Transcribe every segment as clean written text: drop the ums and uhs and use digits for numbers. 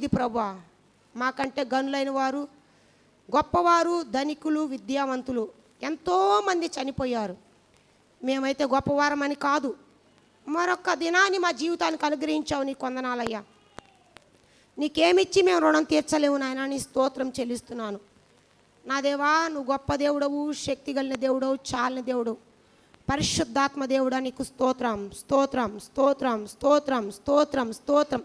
ఇది ప్రభువా. మాకంటే గనులైన వారు, గొప్పవారు, ధనికులు, విద్యావంతులు ఎంతోమంది చనిపోయారు. మేమైతే గొప్పవారమని కాదు, మరొక దినాన్ని మా జీవితానికి అనుగ్రహించావు. నీకు వందనాలయ్యా. నీకేమిచ్చి మేము రుణం తీర్చలేవు నాయన. నీ స్తోత్రం చెల్లిస్తున్నాను నా దేవా. నువ్వు గొప్ప దేవుడవు, శక్తి కలిగిన దేవుడవు, చాలిన దేవుడవు, పరిశుద్ధాత్మ దేవుడా. నీకు స్తోత్రం స్తోత్రం స్తోత్రం స్తోత్రం స్తోత్రం స్తోత్రం.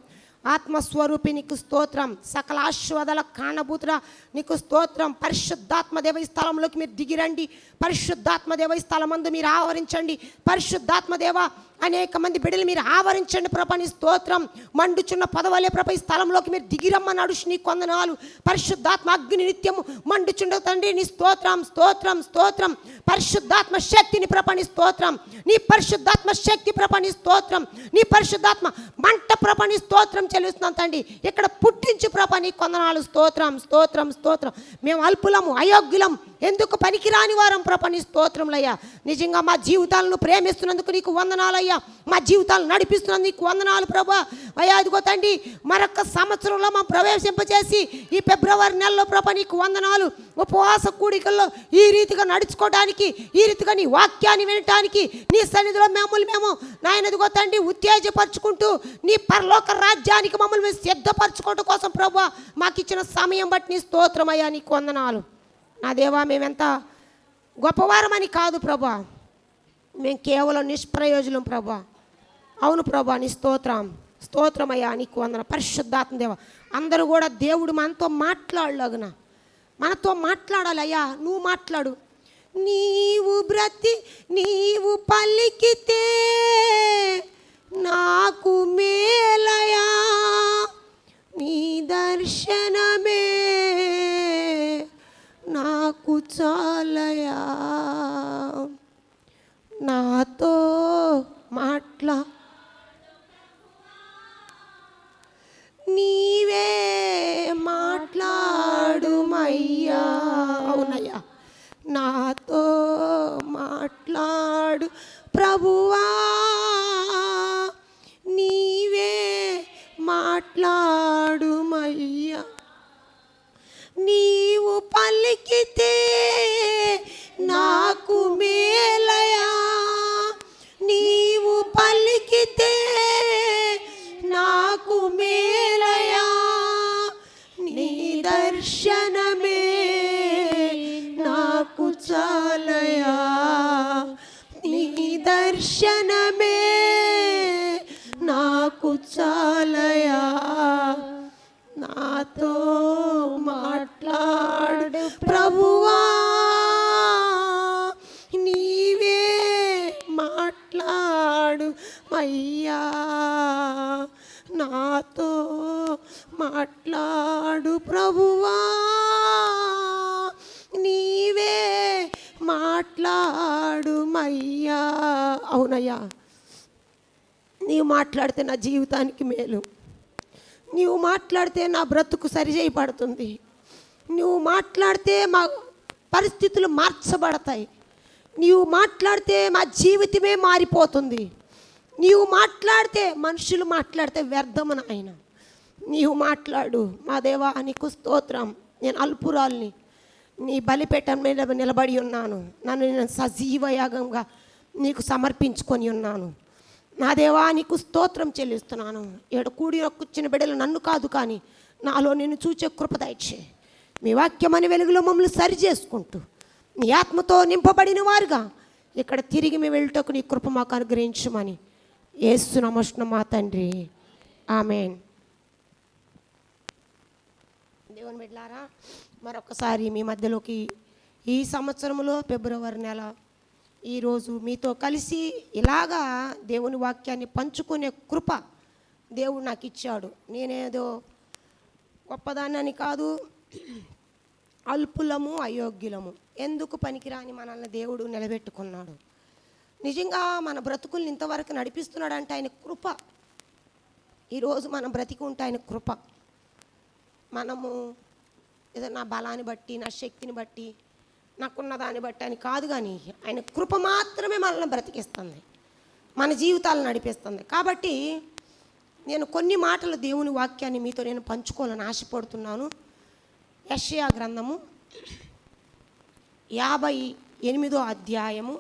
ఆత్మస్వరూపి నీకు స్తోత్రం. సకల ఆశీర్వాదాల కారణభూతుడా నీకు స్తోత్రం. పరిశుద్ధాత్మ దేవ ఈ స్థలంలోకి మీరు దిగిరండి. పరిశుద్ధాత్మ దేవ ఈ స్థలమందు మీరు ఆవరించండి. పరిశుద్ధాత్మ దేవ అనేక మంది బిడ్డలు మీరు ఆవరించండి ప్రభా. నీ స్తోత్రం. మండుచున్న పదవలే ప్రభా ఈ స్థలంలోకి మీరు దిగిరమ్మన్నాడు. నీ కొందనాలు. పరిశుద్ధాత్మ అగ్ని నిత్యము మండుచుండ తండ్రి నీ స్తోత్రం స్తోత్రం స్తోత్రం. పరిశుద్ధాత్మ శక్తిని ప్రభా నీ స్తోత్రం. నీ పరిశుద్ధాత్మ శక్తి ప్రభా నీ స్తోత్రం. నీ పరిశుద్ధాత్మ మంట ప్రభా నీ స్తోత్రం చెల్లిస్తున్నాం తండ్రి. ఇక్కడ పుట్టించు ప్రభా నీ కొందనాలు. స్తోత్రం స్తోత్రం స్తోత్రం. మేము అల్పులము, అయోగ్యులం, ఎందుకు పనికిరాని వారం ప్రభా నీ స్తోత్రములయ్యా. నిజంగా మా జీవితాలను ప్రేమిస్తున్నందుకు నీకు వందనాలయ్యా. మా జీవితాలను నడిపిస్తున్నందుకు నీకు వందనాలు ప్రభా. అయ్యా ఇదిగో తండ్రి మరొక సంవత్సరంలో మా ప్రవేశింపచేసి ఈ ఫిబ్రవరి నెలలో ప్రభా నీకు వందనాలు. ఉపవాస కూడికల్లో ఈ రీతిగా నడుచుకోవడానికి, ఈ రీతిగా నీ వాక్యాన్ని వినటానికి నీ సన్నిధిలో మేము నాయన ఇదిగో తండ్రి ఉత్తేజపరుచుకుంటూ నీ పరలోక రాజ్యానికి మమ్మల్ని మేము సిద్ధపరచుకోవడం కోసం ప్రభా మాకు ఇచ్చిన సమయం బట్టి నీ స్తోత్రమయ్యా. నీకు వందనాలు నా దేవా. మేమెంత గొప్పవారమని కాదు ప్రభా, మేము కేవలం నిష్ప్రయోజనం ప్రభా. అవును ప్రభా నీ స్తోత్రం స్తోత్రమయ్యా. నీకు వందన. పరిశుద్ధాత్మ దేవ అందరూ కూడా దేవుడు మనతో మాట్లాడలాగున మనతో మాట్లాడాలయ్యా. నువ్వు మాట్లాడు. నీవు పలికితే నాకు మేలయా, నీ దర్శనమే నాకు చాలయా. నాతో నీవే మాట్లాడుమయ్యా. అవునయ్యా నాతో మాట్లాడు ప్రభువా. నీవే మాట్లాడుమయ్యా. నీవు పలికితే నాకు మేలయా, నీవు పలికితే నాకు మేలయా. నీ దర్శనమే నాకు చాలయా, నీ దర్శనమే నాకు చాలయా. నాతో మాట్లాడు ప్రభువా. నీవే మాట్లాడు అయ్యా. నాతో మాట్లాడు ప్రభువా. నీవే మాట్లాడు మయ్యా. అవునయ్యా నీవు మాట్లాడితే నా జీవితానికి మేలు. నీవు మాట్లాడితే నా బ్రతుకు సరిచేయబడుతుంది. నువ్వు మాట్లాడితే మా పరిస్థితులు మార్చబడతాయి. నీవు మాట్లాడితే మా జీవితమే మారిపోతుంది. నీవు మాట్లాడితే మనుషులు మాట్లాడితే వ్యర్థమని ఆయన. నీవు మాట్లాడు మా దేవా. నీకు స్తోత్రం. నేను అల్పురాల్ని నీ బలిపీఠం మీద నిలబడి ఉన్నాను. నన్ను నేను సజీవ యాగంగా నీకు సమర్పించుకొని ఉన్నాను నా దేవా. నీకు స్తోత్రం చెల్లిస్తున్నాను. ఏడు కూడి కూర్చున్న బిడ్డలు నన్ను కాదు కానీ నాలో నిన్ను చూచే కృప దయచేయి. మీ వాక్యమని వెలుగులో మమ్మల్ని సరి చేసుకుంటూ నీ ఆత్మతో నింపబడిన వారుగా ఇక్కడ తిరిగి మేము వెళ్ళటకు నీ కృప మాకు అనుగ్రహించమని యేసు నామమున మా తండ్రి ఆమేన్. దేవుని బిడ్డలారా మరొకసారి మీ మధ్యలోకి ఈ సంవత్సరంలో ఫిబ్రవరి నెల ఈరోజు మీతో కలిసి ఇలాగా దేవుని వాక్యాన్ని పంచుకునే కృప దేవుడు నాకు ఇచ్చాడు. నేనేదో గొప్పదాన్నని కాదు, అల్పులము అయోగ్యులము ఎందుకు పనికిరాని మనల్ని దేవుడు నిలబెట్టుకున్నాడు. నిజంగా మన బ్రతుకుల్ని ఇంతవరకు నడిపిస్తున్నాడంటే ఆయన కృప. ఈరోజు మనం బ్రతికి ఉంటే ఆయన కృప. మనము ఏదో నా బలాన్ని బట్టి నా శక్తిని బట్టి నాకున్న దాన్ని బట్టి అని కాదు, కానీ ఆయన కృప మాత్రమే మనల్ని బ్రతికిస్తుంది, మన జీవితాలను నడిపిస్తుంది. కాబట్టి నేను కొన్ని మాటలు దేవుని వాక్యాన్ని మీతో నేను పంచుకోవాలని ఆశపడుతున్నాను. యెషయా గ్రంథము 58వ అధ్యాయము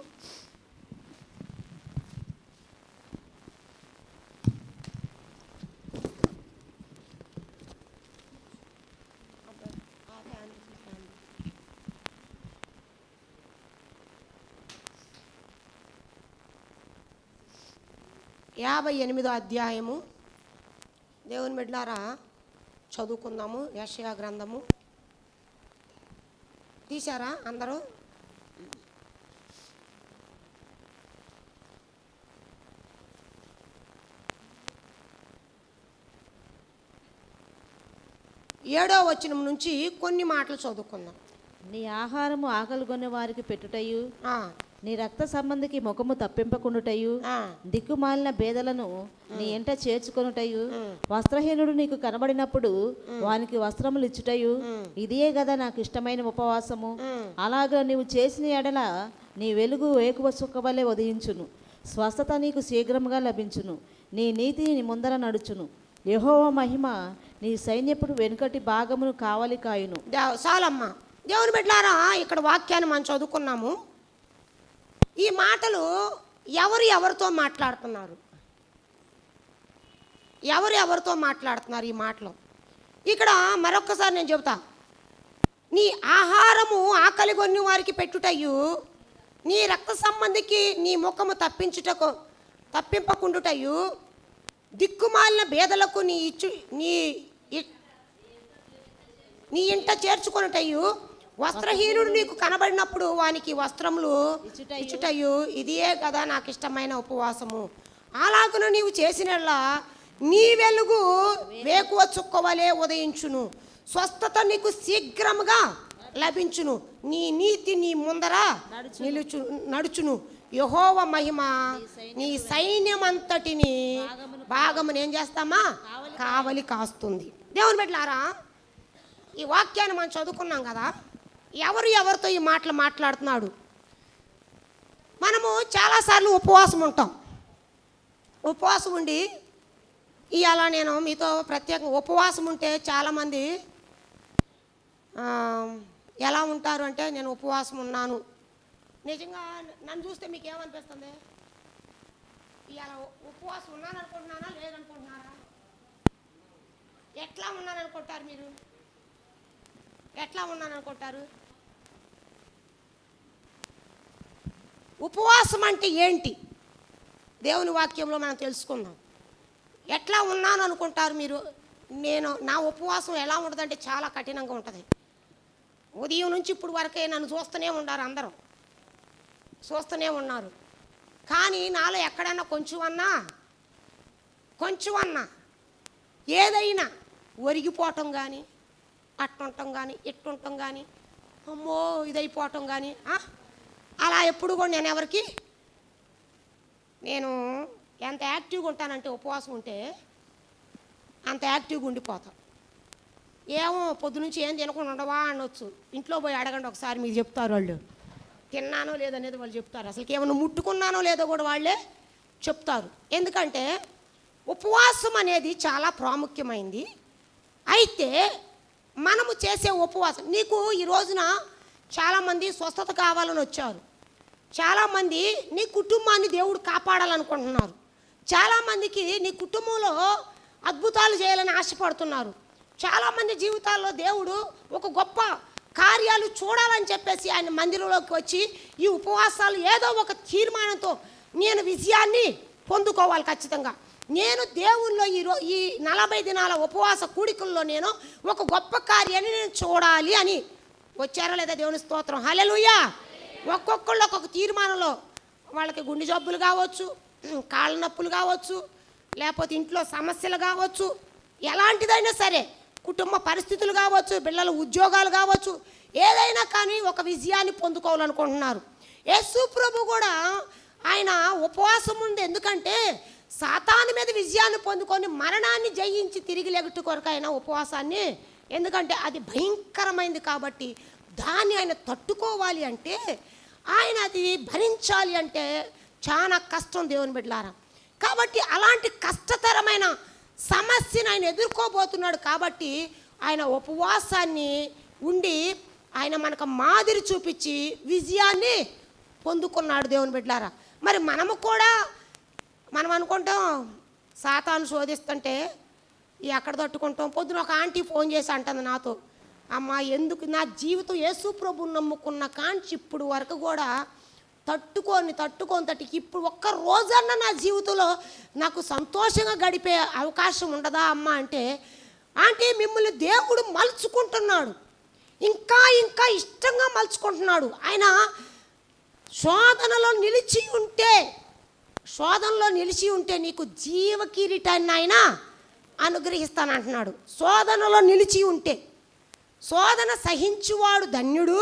58వ అధ్యాయము. దేవుని బిడ్డలారా చదువుకుందాము. యెషయా గ్రంథము తీశారా అందరూ? ఏడో వచనం నుంచి కొన్ని మాటలు చదువుకుందాం. నీ ఆహారము ఆకలిగొన్న వారికి పెట్టుటయు, ఆ, నీ రక్త సంబంధికి ముఖము తప్పింపకుండుటయు, ఆ, దిక్కుమాలిన బేదలను నీ ఎంట చేర్చుకొనుటయు, వస్త్రహీనుడు నీకు కనబడినప్పుడు వానికి వస్త్రములు ఇచ్చుటయు, ఇదియే కదా నాకు ఇష్టమైన ఉపవాసము. అలాగా నీవు చేసిన ఎడల నీ వెలుగు వేకువ సుఖవలె ఉదయించును, స్వస్థత నీకు శీఘ్రముగా లభించును, నీ నీతి నీ ముందర నడుచును, యెహోవా మహిమ నీ సైన్యపుడు వెనుకటి భాగమును కావలి కాయును. చాలమ్మ. దేవుని బిడ్డలారా ఇక్కడ వాక్యాన్ని మనం చదువుకున్నాము. ఈ మాటలు ఎవరితో మాట్లాడుతున్నారు? ఎవరితో మాట్లాడుతున్నారు ఈ మాటలు? ఇక్కడ మరొక్కసారి నేను చెబుతా. నీ ఆహారము ఆకలి కొన్ని వారికి పెట్టుటయు, నీ రక్త సంబంధికి నీ ముఖము తప్పింపకుండుటయు, దిక్కుమాలిన బేదలకు నీ ఇంట చేర్చుకొనుటయు, వస్త్రహీనుడు నీకు కనబడినప్పుడు వానికి వస్త్రములు ఇచ్చుటయు, ఇదియే కదా నాకు ఇష్టమైన ఉపవాసము. అలాగున నీవు చేసినట్లా నీ వెలుగు వేకువ చుక్కవలే ఉదయించును, స్వస్థత నీకు శీఘ్రముగా లభించును, నీ నీతి నీ ముందర నడుచును, యెహోవా మహిమ నీ సైన్యమంతటిని భాగమును ఏం చేస్తామా? కావలి కాస్తుంది. దేవుని బిడ్డలారా ఈ వాక్యాన్ని మనం చదువుకున్నాం కదా. ఎవరితో ఈ మాటలు మాట్లాడుతున్నాడు? మనము చాలాసార్లు ఉపవాసం ఉంటాం. ఉపవాసం ఉండి ఇవాళ నేను మీతో ప్రత్యేకంగా ఉపవాసం ఉంటే చాలామంది ఎలా ఉంటారు అంటే, నేను ఉపవాసం ఉన్నాను. నిజంగా నన్ను చూస్తే మీకు ఏమనిపిస్తుంది? ఇవాళ ఉపవాసం ఉన్నాను అనుకుంటున్నానా లేదనుకుంటున్నారా? ఎట్లా ఉన్నాను అనుకుంటారు మీరు? ఎట్లా ఉన్నాను అనుకుంటారు? ఉపవాసం అంటే ఏంటి? దేవుని వాక్యంలో మనం తెలుసుకుందాం. ఎట్లా ఉన్నాను అనుకుంటారు మీరు? నా ఉపవాసం ఎలా ఉంటుందంటే చాలా కఠినంగా ఉంటుంది. ఉదయం నుంచి ఇప్పుడు వరకే నన్ను చూస్తూనే ఉన్నారు, అందరూ చూస్తూనే ఉన్నారు. కానీ నాలో ఎక్కడన్నా కొంచెం అన్నా ఏదైనా ఒరిగిపోవటం కానీ, అట్టుంటాం కానీ, ఇట్టుంటాం కానీ, అమ్మో ఇదైపోవటం కానీ అలా ఎప్పుడు కూడా నేను ఎంత యాక్టివ్గా ఉంటానంటే ఉపవాసం ఉంటే అంత యాక్టివ్గా ఉండిపోతాం. ఏమో పొద్దునుంచి ఏం తినకుండా ఉండవా అనొచ్చు. ఇంట్లో పోయి అడగండి ఒకసారి, మీకు చెప్తారు వాళ్ళు. తిన్నానో లేదనేది వాళ్ళు చెప్తారు. అసలుకి ఏమైనా ముట్టుకున్నానో లేదో కూడా వాళ్ళే చెప్తారు. ఎందుకంటే ఉపవాసం అనేది చాలా ప్రాముఖ్యమైంది. అయితే మనము చేసే ఉపవాసం, నీకు ఈ రోజున చాలామంది స్వస్థత కావాలని వచ్చారు, చాలామంది నీ కుటుంబాన్ని దేవుడు కాపాడాలనుకుంటున్నారు, చాలామందికి నీ కుటుంబంలో అద్భుతాలు చేయాలని ఆశపడుతున్నారు, చాలామంది జీవితాల్లో దేవుడు ఒక గొప్ప కార్యాలు చూడాలని చెప్పేసి ఆయన మందిరంలోకి వచ్చి ఈ ఉపవాసాలు ఏదో ఒక తీర్మానంతో నేను విజయాన్ని పొందుకోవాలి ఖచ్చితంగా. నేను దేవుల్లో ఈ 40 దినాల ఉపవాస కూడికల్లో నేను ఒక గొప్ప కార్యాన్ని నేను చూడాలి అని వచ్చారా లేదా? దేవుని స్తోత్రం, హల్లెలూయా. ఒక్కొక్కళ్ళు ఒక్కొక్క తీర్మానంలో, వాళ్ళకి గుండె జబ్బులు కావచ్చు, కాళ్ళ నొప్పులు కావచ్చు, లేకపోతే ఇంట్లో సమస్యలు కావచ్చు, ఎలాంటిదైనా సరే, కుటుంబ పరిస్థితులు కావచ్చు, పిల్లల ఉద్యోగాలు కావచ్చు, ఏదైనా కానీ ఒక విజయాన్ని పొందుకోవాలనుకుంటున్నారు. యేసు ప్రభు కూడా ఆయన ఉపవాసం ఉంది. ఎందుకంటే సాతాను మీద విజయాన్ని పొందుకొని మరణాన్ని జయించి తిరిగి లెగట్టు కొరకు ఆయన ఉపవాసాన్ని, ఎందుకంటే అది భయంకరమైంది కాబట్టి దాన్ని ఆయన తట్టుకోవాలి అంటే, ఆయన అది భరించాలి అంటే చాలా కష్టం దేవుని బిడ్డలారా. కాబట్టి అలాంటి కష్టతరమైన సమస్యను ఆయన ఎదుర్కోబోతున్నాడు కాబట్టి ఆయన ఉపవాసాన్ని ఉండి ఆయన మనకు మాదిరి చూపించి విజయాన్ని పొందుకున్నాడు దేవుని బిడ్డలారా. మరి మనము కూడా మనం అనుకుంటాం సాతాను శోధిస్తుంటే ఎక్కడ తట్టుకుంటాం. పొద్దున ఒక ఆంటీ ఫోన్ చేసి అంటుంది నాతో, అమ్మ ఎందుకు నా జీవితం యేసు ప్రభువుని నమ్ముకున్న కాంచి ఇప్పుడు వరకు కూడా తట్టుకొని ఇప్పుడు ఒక్క రోజన్నా నా జీవితంలో నాకు సంతోషంగా గడిపే అవకాశం ఉండదా అమ్మ అంటే, ఆంటీ మిమ్మల్ని దేవుడు మలుచుకుంటున్నాడు, ఇంకా ఇంకా ఇష్టంగా మలుచుకుంటున్నాడు. ఆయన శోధనలో నిలిచి ఉంటే నీకు జీవ కిరీటాన్ని ఆయన అనుగ్రహిస్తానంటున్నాడు. శోధనలో నిలిచి ఉంటే, శోధన సహించువాడు ధన్యుడు,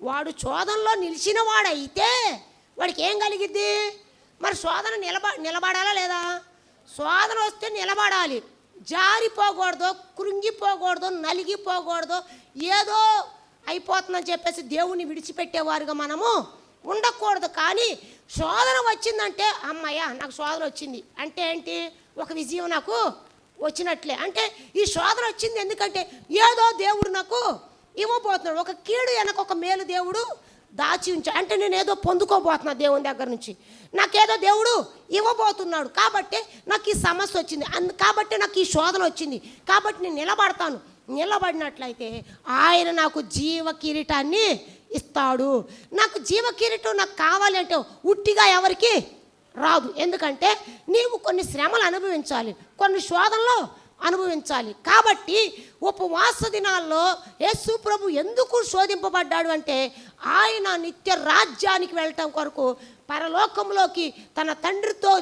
వాడు శోధనలో నిలిచిన వాడైతే వాడికి ఏం కలిగిద్ది? మరి శోధన నిలబడాలా లేదా? శోధన వస్తే నిలబడాలి, జారిపోకూడదు, కృంగిపోకూడదు, నలిగిపోకూడదు, ఏదో అయిపోతుందని చెప్పేసి దేవుణ్ణి విడిచిపెట్టేవారుగా మనము ఉండకూడదు. కానీ శోధన వచ్చిందంటే అమ్మయ్య నాకు శోధన వచ్చింది అంటే ఏంటి? ఒక విజయం నాకు వచ్చినట్లే. అంటే ఈ శోధన వచ్చింది ఎందుకంటే ఏదో దేవుడు నాకు ఇవ్వబోతున్నాడు, ఒక కీడు వెనక ఒక మేలు దేవుడు దాచి ఉంచాడు. అంటే నేను ఏదో పొందుకోబోతున్నా దేవుని దగ్గర నుంచి, నాకేదో దేవుడు ఇవ్వబోతున్నాడు కాబట్టి నాకు ఈ సమస్య వచ్చింది, కాబట్టి నాకు ఈ శోధన వచ్చింది, కాబట్టి నేను నిలబడతాను. నిలబడినట్లయితే ఆయన నాకు జీవ కిరీటాన్ని ఇస్తాడు. నాకు జీవ కిరీటం నాకు కావాలి అంటే ఉట్టిగా ఎవరికి రాదు. ఎందుకంటే నీవు కొన్ని శ్రమలు అనుభవించాలి, కొన్ని శోధనలు అనుభవించాలి. కాబట్టి ఉపవాస దినాల్లో యేసు ప్రభు ఎందుకు శోధింపబడ్డాడు అంటే ఆయన నిత్య రాజ్యానికి వెళ్ళటం కొరకు, పరలోకంలోకి తన తండ్రితో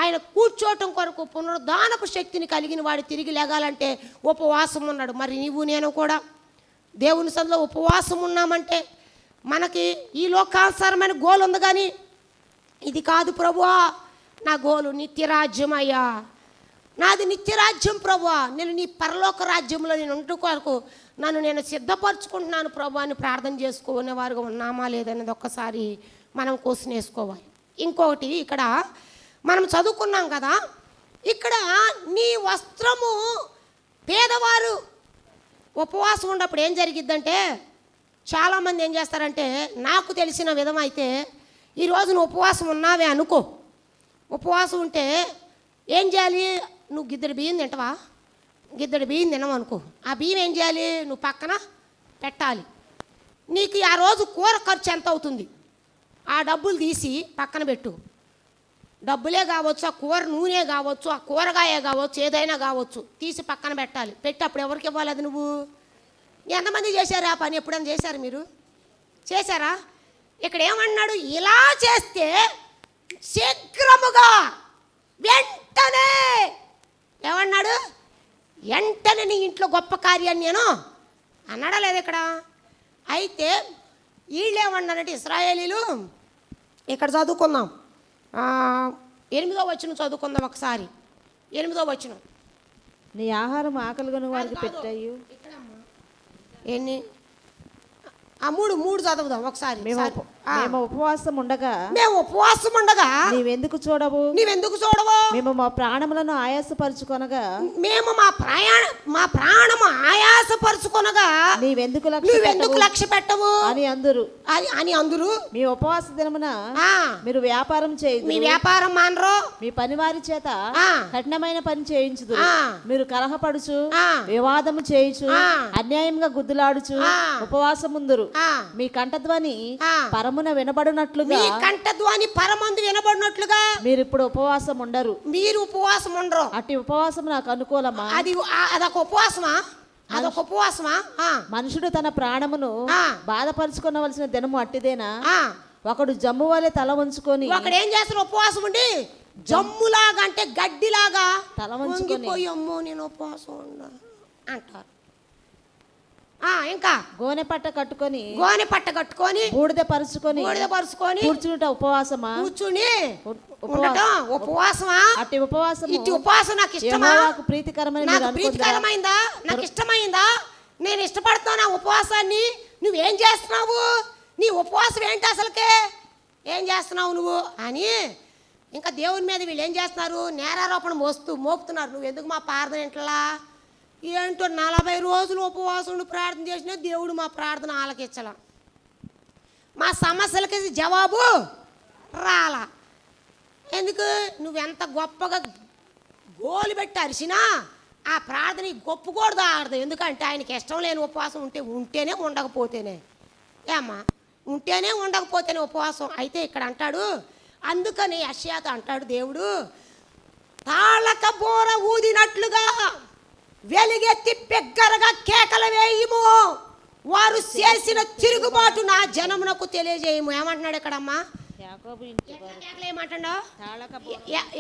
ఆయన కూర్చోవటం కొరకు, పునరుద్ధానపు శక్తిని కలిగిన వాడు తిరిగి లేగాలంటే ఉపవాసం ఉన్నాడు. మరి నీవు నేను కూడా దేవుని సన్నిధిలో ఉపవాసం ఉన్నామంటే మనకి ఈ లోకానుసారమైన గోల్ ఉంది, కానీ ఇది కాదు ప్రభువా నా గోలు నిత్యరాజ్యం అయ్యా, నాది నిత్యరాజ్యం ప్రభువా, నేను నీ పరలోక రాజ్యంలో నేను ఉంటూ కొరకు నన్ను నేను సిద్ధపరచుకుంటున్నాను ప్రభు అని ప్రార్థన చేసుకునే వారుగా ఉన్నామా లేదనేది ఒక్కసారి మనం క్వశ్చన్ వేసుకోవాలి. ఇంకొకటి ఇక్కడ మనం చదువుకున్నాం కదా, ఇక్కడ నీ వస్త్రము పేదవారు ఉపవాసం ఉన్నప్పుడు ఏం జరిగిద్దంటే చాలామంది ఏం చేస్తారంటే, నాకు తెలిసిన విధం అయితే ఈరోజు నువ్వు ఉపవాసం ఉన్నావే అనుకో, ఉపవాసం ఉంటే ఏం చేయాలి? నువ్వు గిద్దెడు బియ్యం తింటావా? గిద్దెడు బియ్యం తినవు అనుకో, ఆ బియ్యం ఏం చేయాలి? నువ్వు పక్కన పెట్టాలి. నీకు ఆ రోజు కూర ఖర్చు ఎంత అవుతుంది ఆ డబ్బులు తీసి పక్కన పెట్టు. డబ్బులే కావచ్చు, ఆ కూర నూనె కావచ్చు, ఆ కూరగాయ కావచ్చు, ఏదైనా కావచ్చు, తీసి పక్కన పెట్టాలి. పెట్టి అప్పుడు ఎవరికి ఇవ్వాలి అది? నువ్వు. ఎంతమంది చేశారు ఆ పని? ఎప్పుడైనా చేశారు మీరు? చేశారా? ఇక్కడ ఏమన్నాడు? ఇలా చేస్తే శీఘ్రముగా వెంటనే, ఏమన్నాడు? వెంటనే నీ ఇంట్లో గొప్ప కార్యాన్ని నేను అన్నాడా లేదు ఇక్కడ? అయితే వీళ్ళు ఏమన్నారంటే ఇశ్రాయేలీలు, ఇక్కడ చదువుకుందాం 8వ వచనం చదువుకుందాం ఒకసారి. 8వ వచనం, నీ ఆహారం ఆకలిగొని వారికి పెట్టాయి. ఎన్ని? మూడు చదువుదాం ఒకసారి. మేము ఉపవాసం ఉండగా నీవెందుకు చూడవు? మేము మా ప్రాణములను ఆయాసపరుచుకొనగా మా ప్రాణము ఆయాసపరుచుకొనగా నీవెందుకు లక్ష్య పెట్టవు అని అందరు. మీ ఉపవాస దినమున మీరు వ్యాపారం చేయదు, మీ వ్యాపారం మానరు, మీ పనివారి చేత కఠినమైన పని చేయించుదు, మీరు కలహపడుచు వివాదము చేయుచు అన్యాయంగా గుద్దులాడుచు ఉపవాసం ముందురు. మీ కంఠధ్వని పరమున వినబడినట్లుగా, మీరు ఇప్పుడు ఉపవాసం ఉండరు. అట్టి ఉపవాసం నాకు అనుకూలమా? అదొక ఉపవాసమా? మనుషుడు తన ప్రాణమును బాధపరుచుకోవలసిన దినము అట్టిదేనా? ఒకడు జమ్ము వలె తల వంచుకొని, ఒకడు ఏం చేస్తాడు? ఉపవాసం ఉండి జమ్ములాగా అంటే గడ్డిలాగా తల వంచుకొని అమ్మో నేను ఉపవాసం ఉండ అంటారు. ఇంకా గోనె పట్ట కట్టుకొని బూడిద పరుచుకొని కూర్చుంట ఉపవాసమా? కూర్చుని ఉపవాసమా? అట్టి ఉపవాసం ఇట్టి ఉపవాసం నాకు ఇష్టమా? నాకు ప్రీతికరమైందా? నాకు ఇష్టమైందా? నేను ఇష్టపడుతున్నా ఉపవాసాన్ని. నువ్వేం చేస్తున్నావు? నీ ఉపవాసం ఏంటి అసలుకే? ఏం చేస్తున్నావు నువ్వు అని ఇంకా దేవుని మీద వీళ్ళు ఏం చేస్తున్నారు, నేరారోపణ మోపుతున్నారు. నువ్వు ఎందుకు మా ప్రార్థన ఇంట్లా ఏంటో 40 రోజులు ఉపవాసం ప్రార్థన చేసినా దేవుడు మా ప్రార్థన ఆలకించాల, మా సమస్యలకి జవాబు రాలా. ఎందుకు? నువ్వెంత గొప్పగా గోలు పెట్టి అరిసినా ఆ ప్రార్థన గొప్పకూడదు ఆడదు. ఎందుకంటే ఆయనకి ఇష్టం లేని ఉపవాసం ఉంటేనే ఉండకపోతేనే, ఏమ్మా ఉంటేనే ఉండకపోతేనే ఉపవాసం. అయితే ఇక్కడ అంటాడు, అందుకని యెషయాతో అంటాడు దేవుడు, తాళక బోర ఊదినట్లుగా వెలుగెత్తి బిగ్గరగా కేకలు వేయము, వారు చేసిన తిరుగుబాటు నా జనమునకు తెలియజేయము. ఏమంటున్నాడు ఇక్కడమ్మా? యాకోబు ఇంటి వారు కేకలు ఏమంటాడు? తాళక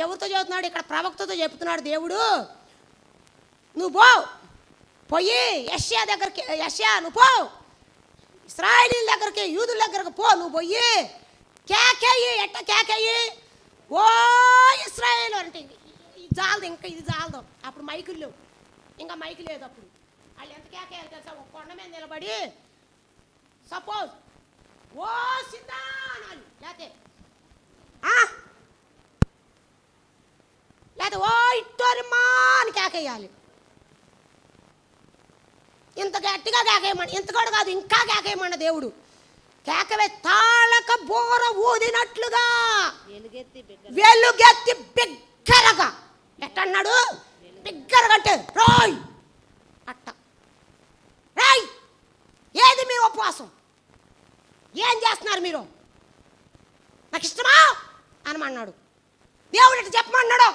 ఎవరితో చెబుతున్నాడు? ఇక్కడ ప్రవక్తతో చెప్తున్నాడు దేవుడు. నువ్వు పోయి యెషయా దగ్గరికి, యెషయా నువ్వు పో, ఇశ్రాయేలీయుల దగ్గరికి, యూదుల దగ్గరకు పో, నువ్వు పోయి కేకేయి. ఎట్ట కేకేయి? ఓ ఇశ్రాయేలు అంటే ఇది చాలదు, ఇంకా ఇది చాలదు. అప్పుడు మైకులు లేవు, ఇంకా మైకు లేదు. అప్పుడు వాళ్ళు ఎంత కేకేయాలి తెలుసా? ఒక కొండ మీద నిలబడి సపోజ్ ఓ సిద్ధా అనాలి, లేకపోతే ఓ ఇట్టోరిమ్మా అని కేకేయాలి. ఇంత గట్టిగా కేకేయమని, ఇంత కూడా కాదు, ఇంకా కేకేయమన్న దేవుడు. కేకవే తాళక బోర ఊదినట్లుగా వెలుగెత్తి బిగ్గరగా. ఎట్టన్నాడు? బిగ్గరగా అంటే రాయ్ అట్ట రాయ్. ఏది మీ ఉపవాసం? ఏం చేస్తున్నారు మీరు? నాకు ఇష్టమా అనమన్నాడు దేవుడు. ఇట్లా చెప్పమన్నాడు,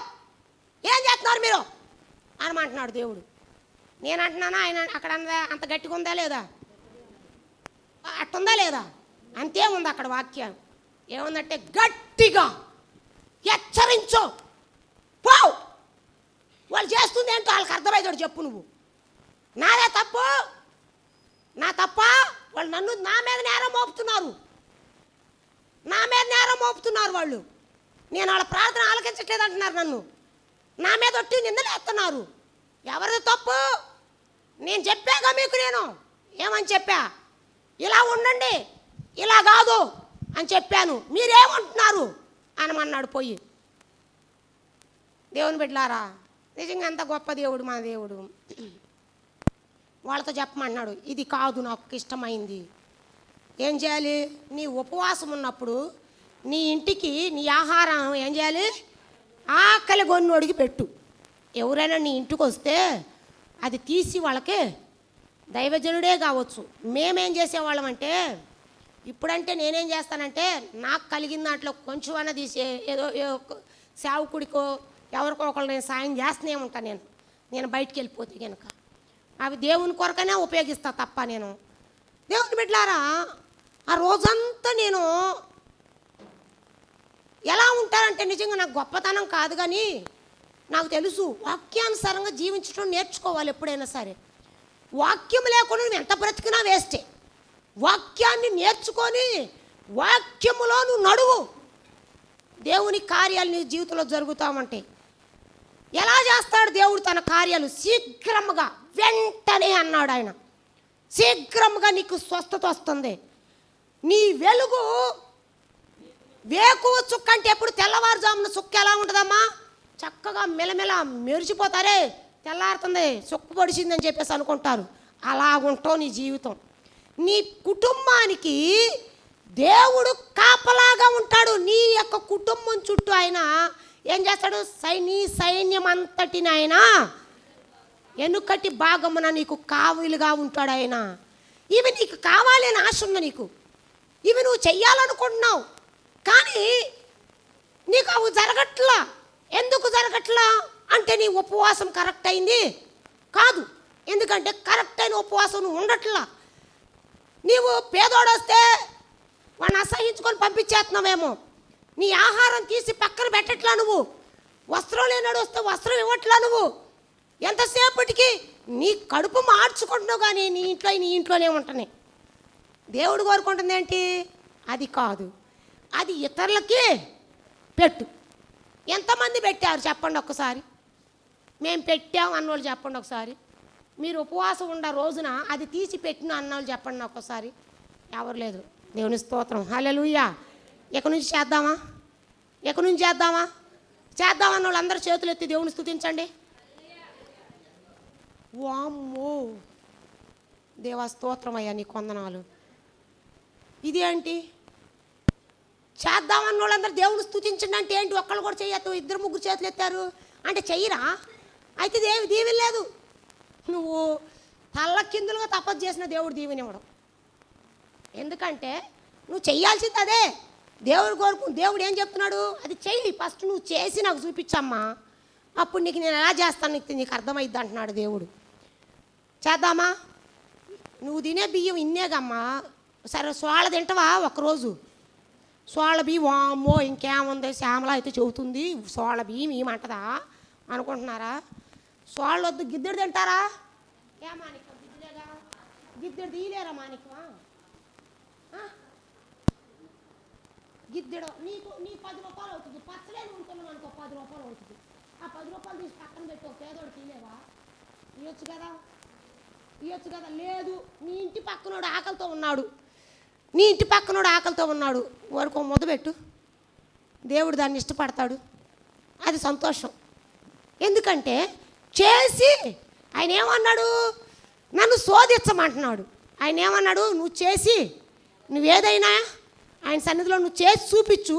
ఏం చేస్తున్నారు మీరు అనమంటున్నాడు దేవుడు. నేను అంటున్నానా? ఆయన అక్కడ అంత గట్టిగా ఉందా లేదా? అట్టుందా లేదా? అంతే ఉంది అక్కడ వాక్యం. ఏముందంటే గట్టిగా హెచ్చరించు, పో. వాళ్ళు చేస్తుంది ఏంటో వాళ్ళకి అర్థమవుతాడు. చెప్పు నువ్వు. నాదే తప్పు, నా తప్ప? వాళ్ళు నా మీద నేరం మోపుతున్నారు, నా మీద నేరం మోపుతున్నారు వాళ్ళు. నేను వాళ్ళ ప్రార్థన ఆలకించట్లేదు అంటున్నారు, నన్ను నా మీద ఒట్టి నిందలు వేస్తున్నారు. ఎవరిది తప్పు? నేను చెప్పాగా మీకు, నేను ఏమని చెప్పా? ఇలా ఉండండి, ఇలా కాదు అని చెప్పాను, మీరేమంటున్నారు అనమన్నాడు పోయి. దేవుని బిడ్డలారా, నిజంగా ఎంత గొప్ప దేవుడు మన దేవుడు. వాళ్ళతో చెప్పమన్నాడు, ఇది కాదు నాకు ఇష్టమైంది. ఏం చేయాలి? నీ ఉపవాసం ఉన్నప్పుడు నీ ఇంటికి నీ ఆహారం ఏం చేయాలి? ఆకలి గొన్నోడికి పెట్టు. ఎవరైనా నీ ఇంటికి వస్తే అది తీసి వాళ్ళకి, దైవజనుడే కావచ్చు, మేమేం చేసేవాళ్ళం అంటే, ఇప్పుడంటే నేనేం చేస్తానంటే నాకు కలిగిన దాంట్లో కొంచెం అన్న తీసి ఏదో సేవకుడికో ఎవరికో ఒకళ్ళు నేను సాయం చేస్తూనే ఉంటాను. నేను బయటికి వెళ్ళిపోతే కనుక అవి దేవుని కొరకనే ఉపయోగిస్తా తప్ప, నేను దేవుని బిడ్డలారా ఆ రోజంతా నేను ఎలా ఉంటానంటే, నిజంగా నాకు గొప్పతనం కాదు కానీ నాకు తెలుసు వాక్యానుసారంగా జీవించడం నేర్చుకోవాలి ఎప్పుడైనా సరే. వాక్యం లేకుండా నువ్వు ఎంత బ్రతికినా వేస్టే. వాక్యాన్ని నేర్చుకొని వాక్యములో నువ్వు నడువు, దేవుని కార్యాలు నీ జీవితంలో జరుగుతామంటే. ఎలా చేస్తాడు దేవుడు తన కార్యాలు? శీఘ్రముగా, వెంటనే అన్నాడు ఆయన. శీఘ్రముగా నీకు స్వస్థత వస్తుంది. నీ వెలుగు వేకువ చుక్క అంటే ఎప్పుడు తెల్లవారుజామున చుక్క ఎలా ఉంటుందమ్మా? చక్కగా మెలమెల మెరిచిపోతారే, తెల్లారుతుంది చుక్క పొడిచిందని చెప్పేసి అనుకుంటారు. అలాగుంటావు నీ జీవితం. నీ కుటుంబానికి దేవుడు కాపలాగా ఉంటాడు. నీ యొక్క కుటుంబం చుట్టూ ఆయన ఏం చేస్తాడు? నీ సైన్యం అంతటిని ఆయన ఎనుకటి భాగమున నీకు కావులుగా ఉంటాడు ఆయన. ఇవి నీకు కావాలి అని ఆశ ఉంది నీకు, ఇవి నువ్వు చెయ్యాలనుకుంటున్నావు కానీ నీకు అవి జరగట్లా. ఎందుకు జరగట్లా అంటే నీ ఉపవాసం కరెక్ట్ అయింది కాదు. ఎందుకంటే కరెక్ట్ అయిన ఉపవాసం నువ్వు ఉండట్లా. నీవు పేదోడొస్తే వాడిని అసహించుకొని పంపించేస్తున్నావేమో, నీ ఆహారం తీసి పక్కన పెట్టట్లా నువ్వు, వస్త్రం లేనాడు వస్తే వస్త్రం ఇవ్వట్లా నువ్వు. ఎంతసేపటికి నీ కడుపు మార్చుకుంటున్నావు కానీ నీ ఇంట్లోనే ఉంటున్నాయి. దేవుడు కోరుకుంటుంది ఏంటి? అది కాదు, అది ఇతరులకి పెట్టు. ఎంతమంది పెట్టారు చెప్పండి ఒక్కసారి? మేము పెట్టాం అన్నోళ్ళు చెప్పండి ఒకసారి. మీరు ఉపవాసం ఉన్న రోజున అది తీసి పెట్టిన అన్నోళ్ళు చెప్పండి ఒక్కసారి. ఎవరు లేదు. దేవుని స్తోత్రం, హల్లెలూయా. ఇక నుంచి చేద్దామా? ఎక్కడి నుంచి చేద్దామన్న వాళ్ళందరూ చేతులు ఎత్తి దేవుని స్తుతించండి. వామ్మో దేవా స్తోత్రం అయ్యా, నీ కొందనాలు. ఇదేంటి చేద్దామన్న వాళ్ళందరూ దేవుని స్తుతించండి అంటే ఏంటి? ఒక్కళ్ళు కూడా చెయ్యొద్దు, 2-3 చేతులు ఎత్తారు అంటే చెయ్యరా? అయితే దీవెనలేదు. నువ్వు తల్ల కిందులుగా తపస్సు చేసిన దేవుడు దీవెనివ్వడం. ఎందుకంటే నువ్వు చెయ్యాల్సింది అదే. దేవుడు ఏం చెప్తున్నాడు? అది చెయ్యి, ఫస్ట్ నువ్వు చేసి నాకు చూపించమ్మా, అప్పుడు నీకు నేను ఎలా చేస్తాను నీకు అర్థమైద్ది అంటున్నాడు దేవుడు. చేద్దామా? నువ్వు తినే బియ్యం ఇన్నేగమ్మా. సరే సోళ్ళ తింటావా ఒకరోజు? సోళ్ళ బియ్యం వామ్మో ఇంకేముంది, శ్యామల అయితే చెబుతుంది సోళ్ళ బియ్యం ఏమంటదా అనుకుంటున్నారా? సోళ్ళు వద్దు, గిద్దెడు తింటారా? ఏమానిక గిద్దెగా, గిద్దెడు తీయలేరా మానికమా? గిద్దెడు నీ 10 రూపాయలు అవుతుంది. పచ్చలేని ఉంటున్నాం అనుకో 10 రూపాయలు అవుతుంది. ఆ 10 రూపాయలు తీసి పక్కన పెట్టు, పేదోడు తీయలేవా? ఇవ్వచ్చు కదా. లేదు, నీ ఇంటి పక్కనోడు ఆకలితో ఉన్నాడు, వాడికి ముద్ద పెట్టు. దేవుడు దాన్ని ఇష్టపడతాడు, అది సంతోషం. ఎందుకంటే చేసి ఆయన ఏమన్నాడు? నన్ను శోధించమంటున్నాడు. ఆయన ఏమన్నాడు? నువ్వు చేసి నువ్వేదైనా ఆయన సన్నిధిలో నువ్వు చేసి చూపించు,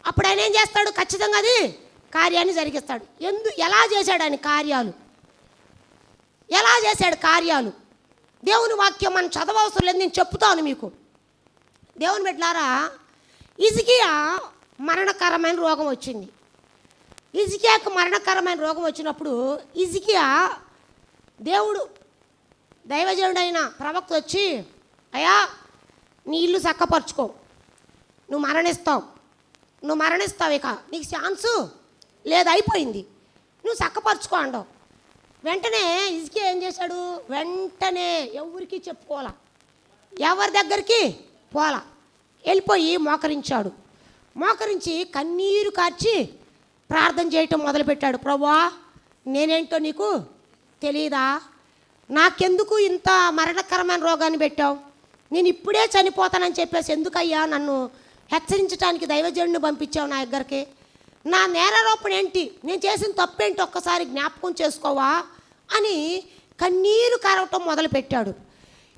అప్పుడు ఆయన ఏం చేస్తాడు? ఖచ్చితంగా అది కార్యాన్ని జరిగిస్తాడు. ఎలా చేశాడు ఆయన కార్యాలు? దేవుని వాక్యం మనం చదవవసరం లేదు, నేను చెప్తాను మీకు. దేవుని బిడ్డలారా, హిజ్కియా మరణకరమైన రోగం వచ్చింది. హిజ్కియాకు మరణకరమైన రోగం వచ్చినప్పుడు హిజ్కియా దైవజనుడైన ప్రవక్త వచ్చి, అయ్యా నీ ఇల్లు చక్కపరుచుకో, నువ్వు మరణిస్తావు, ఇక నీకు ఛాన్సు లేదు, అయిపోయింది, నువ్వు చక్కపరుచుకో అండవు. వెంటనే హిజ్కియా ఏం చేశాడు? వెంటనే ఎవరికి చెప్పుకోవాలా, ఎవరి దగ్గరికి పోలా, వెళ్ళిపోయి మోకరించి కన్నీరు కార్చి ప్రార్థన చేయటం మొదలుపెట్టాడు. ప్రభువా నేనేంటో నీకు తెలియదా? నాకెందుకు ఇంత మరణకరమైన రోగాన్ని పెట్టావు? నేను ఇప్పుడే చనిపోతానని చెప్పేసి ఎందుకయ్యా నన్ను హెచ్చరించడానికి దైవజనుడిని పంపించావు నా దగ్గరికి? నా నేరారోపణ ఏంటి? నేను చేసిన తప్పేంటి ఒక్కసారి జ్ఞాపకం చేసుకోవా అని కన్నీరు కారవటం మొదలుపెట్టాడు.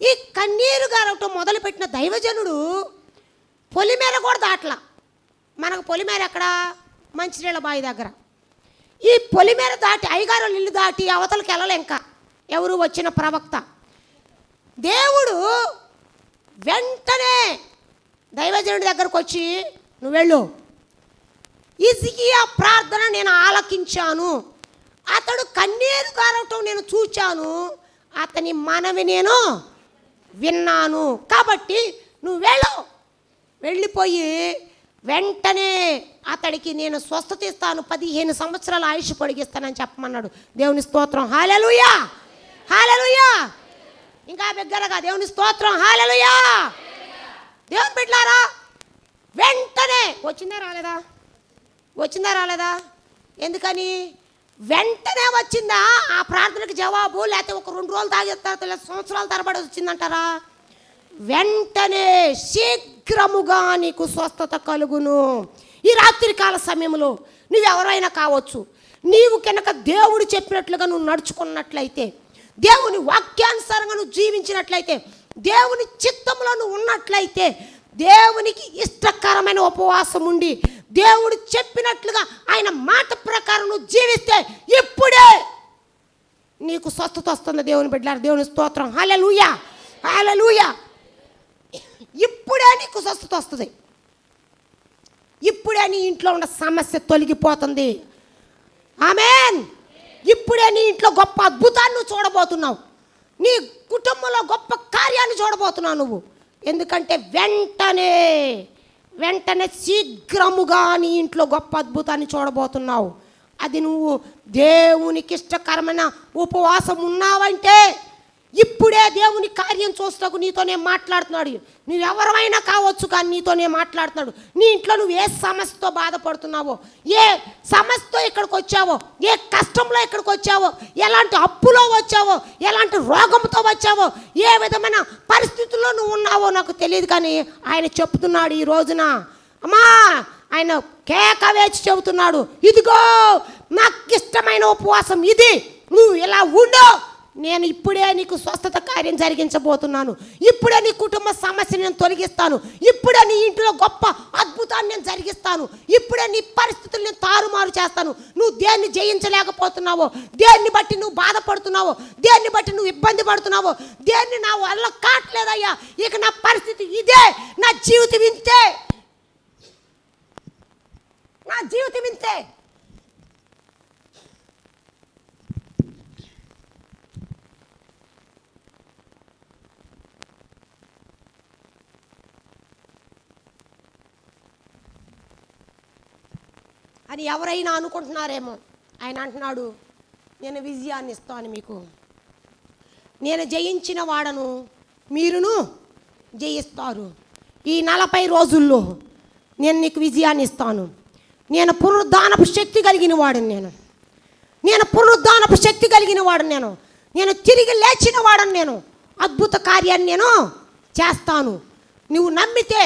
ఈ కన్నీరు కారవటం మొదలుపెట్టిన దైవజనుడు పొలిమేర కూడా దాట్లా. మనకు పొలిమేర ఎక్కడ? మంచినీళ్ళ బావి దగ్గర. ఈ పొలిమేర దాటి అయ్యగారు ఇల్లు దాటి అవతలకి వెళ్ళలేంక ఎవరు వచ్చిన ప్రవక్త. దేవుడు వెంటనే దైవజనుడి దగ్గరకు వచ్చి, నువ్వు వెళ్ళు, హిజ్కియా ప్రార్థన నేను ఆలకించాను, అతడు కన్నీరు కారవటం నేను చూచాను, అతని మనవి నేను విన్నాను, కాబట్టి నువ్వు వెళ్ళిపోయి వెంటనే అతడికి నేను స్వస్థత ఇస్తాను, 15 సంవత్సరాల ఆయుష్ పొడిగిస్తానని చెప్పమన్నాడు. దేవుని స్తోత్రం, హల్లెలూయా. ఇంకా బిగ్గరగా దేవుని స్తోత్రం, హల్లెలూయా. దేవుని బిడ్డలారా, వెంటనే వచ్చిందా రాలేదా? ఎందుకని వెంటనే వచ్చిందా ఆ ప్రార్థనకు జవాబు? లేకపోతే ఒక 2 రోజులు తాగేస్తారు, లేదా సంవత్సరాల తరబడి వచ్చిందంటారా? వెంటనే శీఘ్రముగా నీకు స్వస్థత కలుగును. ఈ రాత్రికాల సమయంలో నువ్వెవరైనా కావచ్చు, నీవు కనుక దేవుడు చెప్పినట్లుగా నువ్వు నడుచుకున్నట్లయితే, దేవుని వాక్యానుసారంగా నువ్వు జీవించినట్లయితే, దేవుని చిత్తంలో నువ్వు ఉన్నట్లయితే, దేవునికి ఇష్టకరమైన ఉపవాసం ఉండి దేవుడు చెప్పినట్లుగా ఆయన మాట ప్రకారం నువ్వు జీవిస్తే ఇప్పుడే నీకు స్వస్థత వస్తుంది. దేవుని బిడ్డలారా, దేవుని స్తోత్రం, హల్లెలూయా. ఇప్పుడే నీకు స్వస్థత వస్తుంది. ఇప్పుడే నీ ఇంట్లో ఉన్న సమస్య తొలగిపోతుంది. ఆమేన్. ఇప్పుడే నీ ఇంట్లో గొప్ప అద్భుతాన్ని నువ్వు చూడబోతున్నావు. నీ కుటుంబంలో గొప్ప కార్యాన్ని చూడబోతున్నావు నువ్వు. ఎందుకంటే వెంటనే శీఘ్రముగా నీ ఇంట్లో గొప్ప అద్భుతాన్ని చూడబోతున్నావు. అది నువ్వు దేవునికి ఇష్టకరమైన ఉపవాసం ఉన్నావంటే ఇప్పుడే దేవుని కార్యం చూస్తాకు నీతోనే మాట్లాడుతున్నాడు. నువ్వెవరైనా కావచ్చు కానీ నీతోనే మాట్లాడుతున్నాడు. నీ ఇంట్లో నువ్వు ఏ సమస్యతో బాధపడుతున్నావో, ఏ సమస్యతో ఇక్కడికి వచ్చావో, ఏ కష్టంలో ఇక్కడికి వచ్చావో, ఎలాంటి అప్పులో వచ్చావో, ఎలాంటి రోగంతో వచ్చావో, ఏ విధమైన పరిస్థితుల్లో నువ్వు ఉన్నావో నాకు తెలియదు, కానీ ఆయన చెప్తున్నాడు ఈ రోజున, అమ్మా ఆయన కేక వేచి చెబుతున్నాడు, ఇదిగో నాకు ఇష్టమైన ఉపవాసం ఇది, నువ్వు ఇలా ఉండు, నేను ఇప్పుడే నీకు స్వస్థత కార్యం జరిగించబోతున్నాను, ఇప్పుడే నీ కుటుంబ సమస్యను నేను తొలగిస్తాను, ఇప్పుడే నీ ఇంట్లో గొప్ప అద్భుతాన్ని నేను జరిగిస్తాను, ఇప్పుడే నీ పరిస్థితులు నేను తారుమారు చేస్తాను. నువ్వు దేన్ని జయించలేకపోతున్నావో, దేన్ని బట్టి నువ్వు బాధపడుతున్నావో, దేన్ని బట్టి నువ్వు ఇబ్బంది పడుతున్నావో, దేన్ని నా వల్ల కావట్లేదయ్యా, ఇక నా పరిస్థితి ఇదే, నా జీవితం ఇంతే, నా జీవితం ఇంతే. అని ఎవరైనా అనుకుంటున్నారేమో. ఆయన అంటున్నాడు, నేను విజయాన్ని ఇస్తాను మీకు, నేను జయించిన వాడను, మీరును జయిస్తారు. ఈ 40 రోజుల్లో నేను నీకు విజయాన్ని ఇస్తాను. నేను పునరుద్ధానపు శక్తి కలిగిన వాడని, నేను పునరుద్ధానపు శక్తి కలిగిన వాడని, నేను తిరిగి లేచిన వాడని, నేను అద్భుత కార్యాన్ని నేను చేస్తాను. నువ్వు నమ్మితే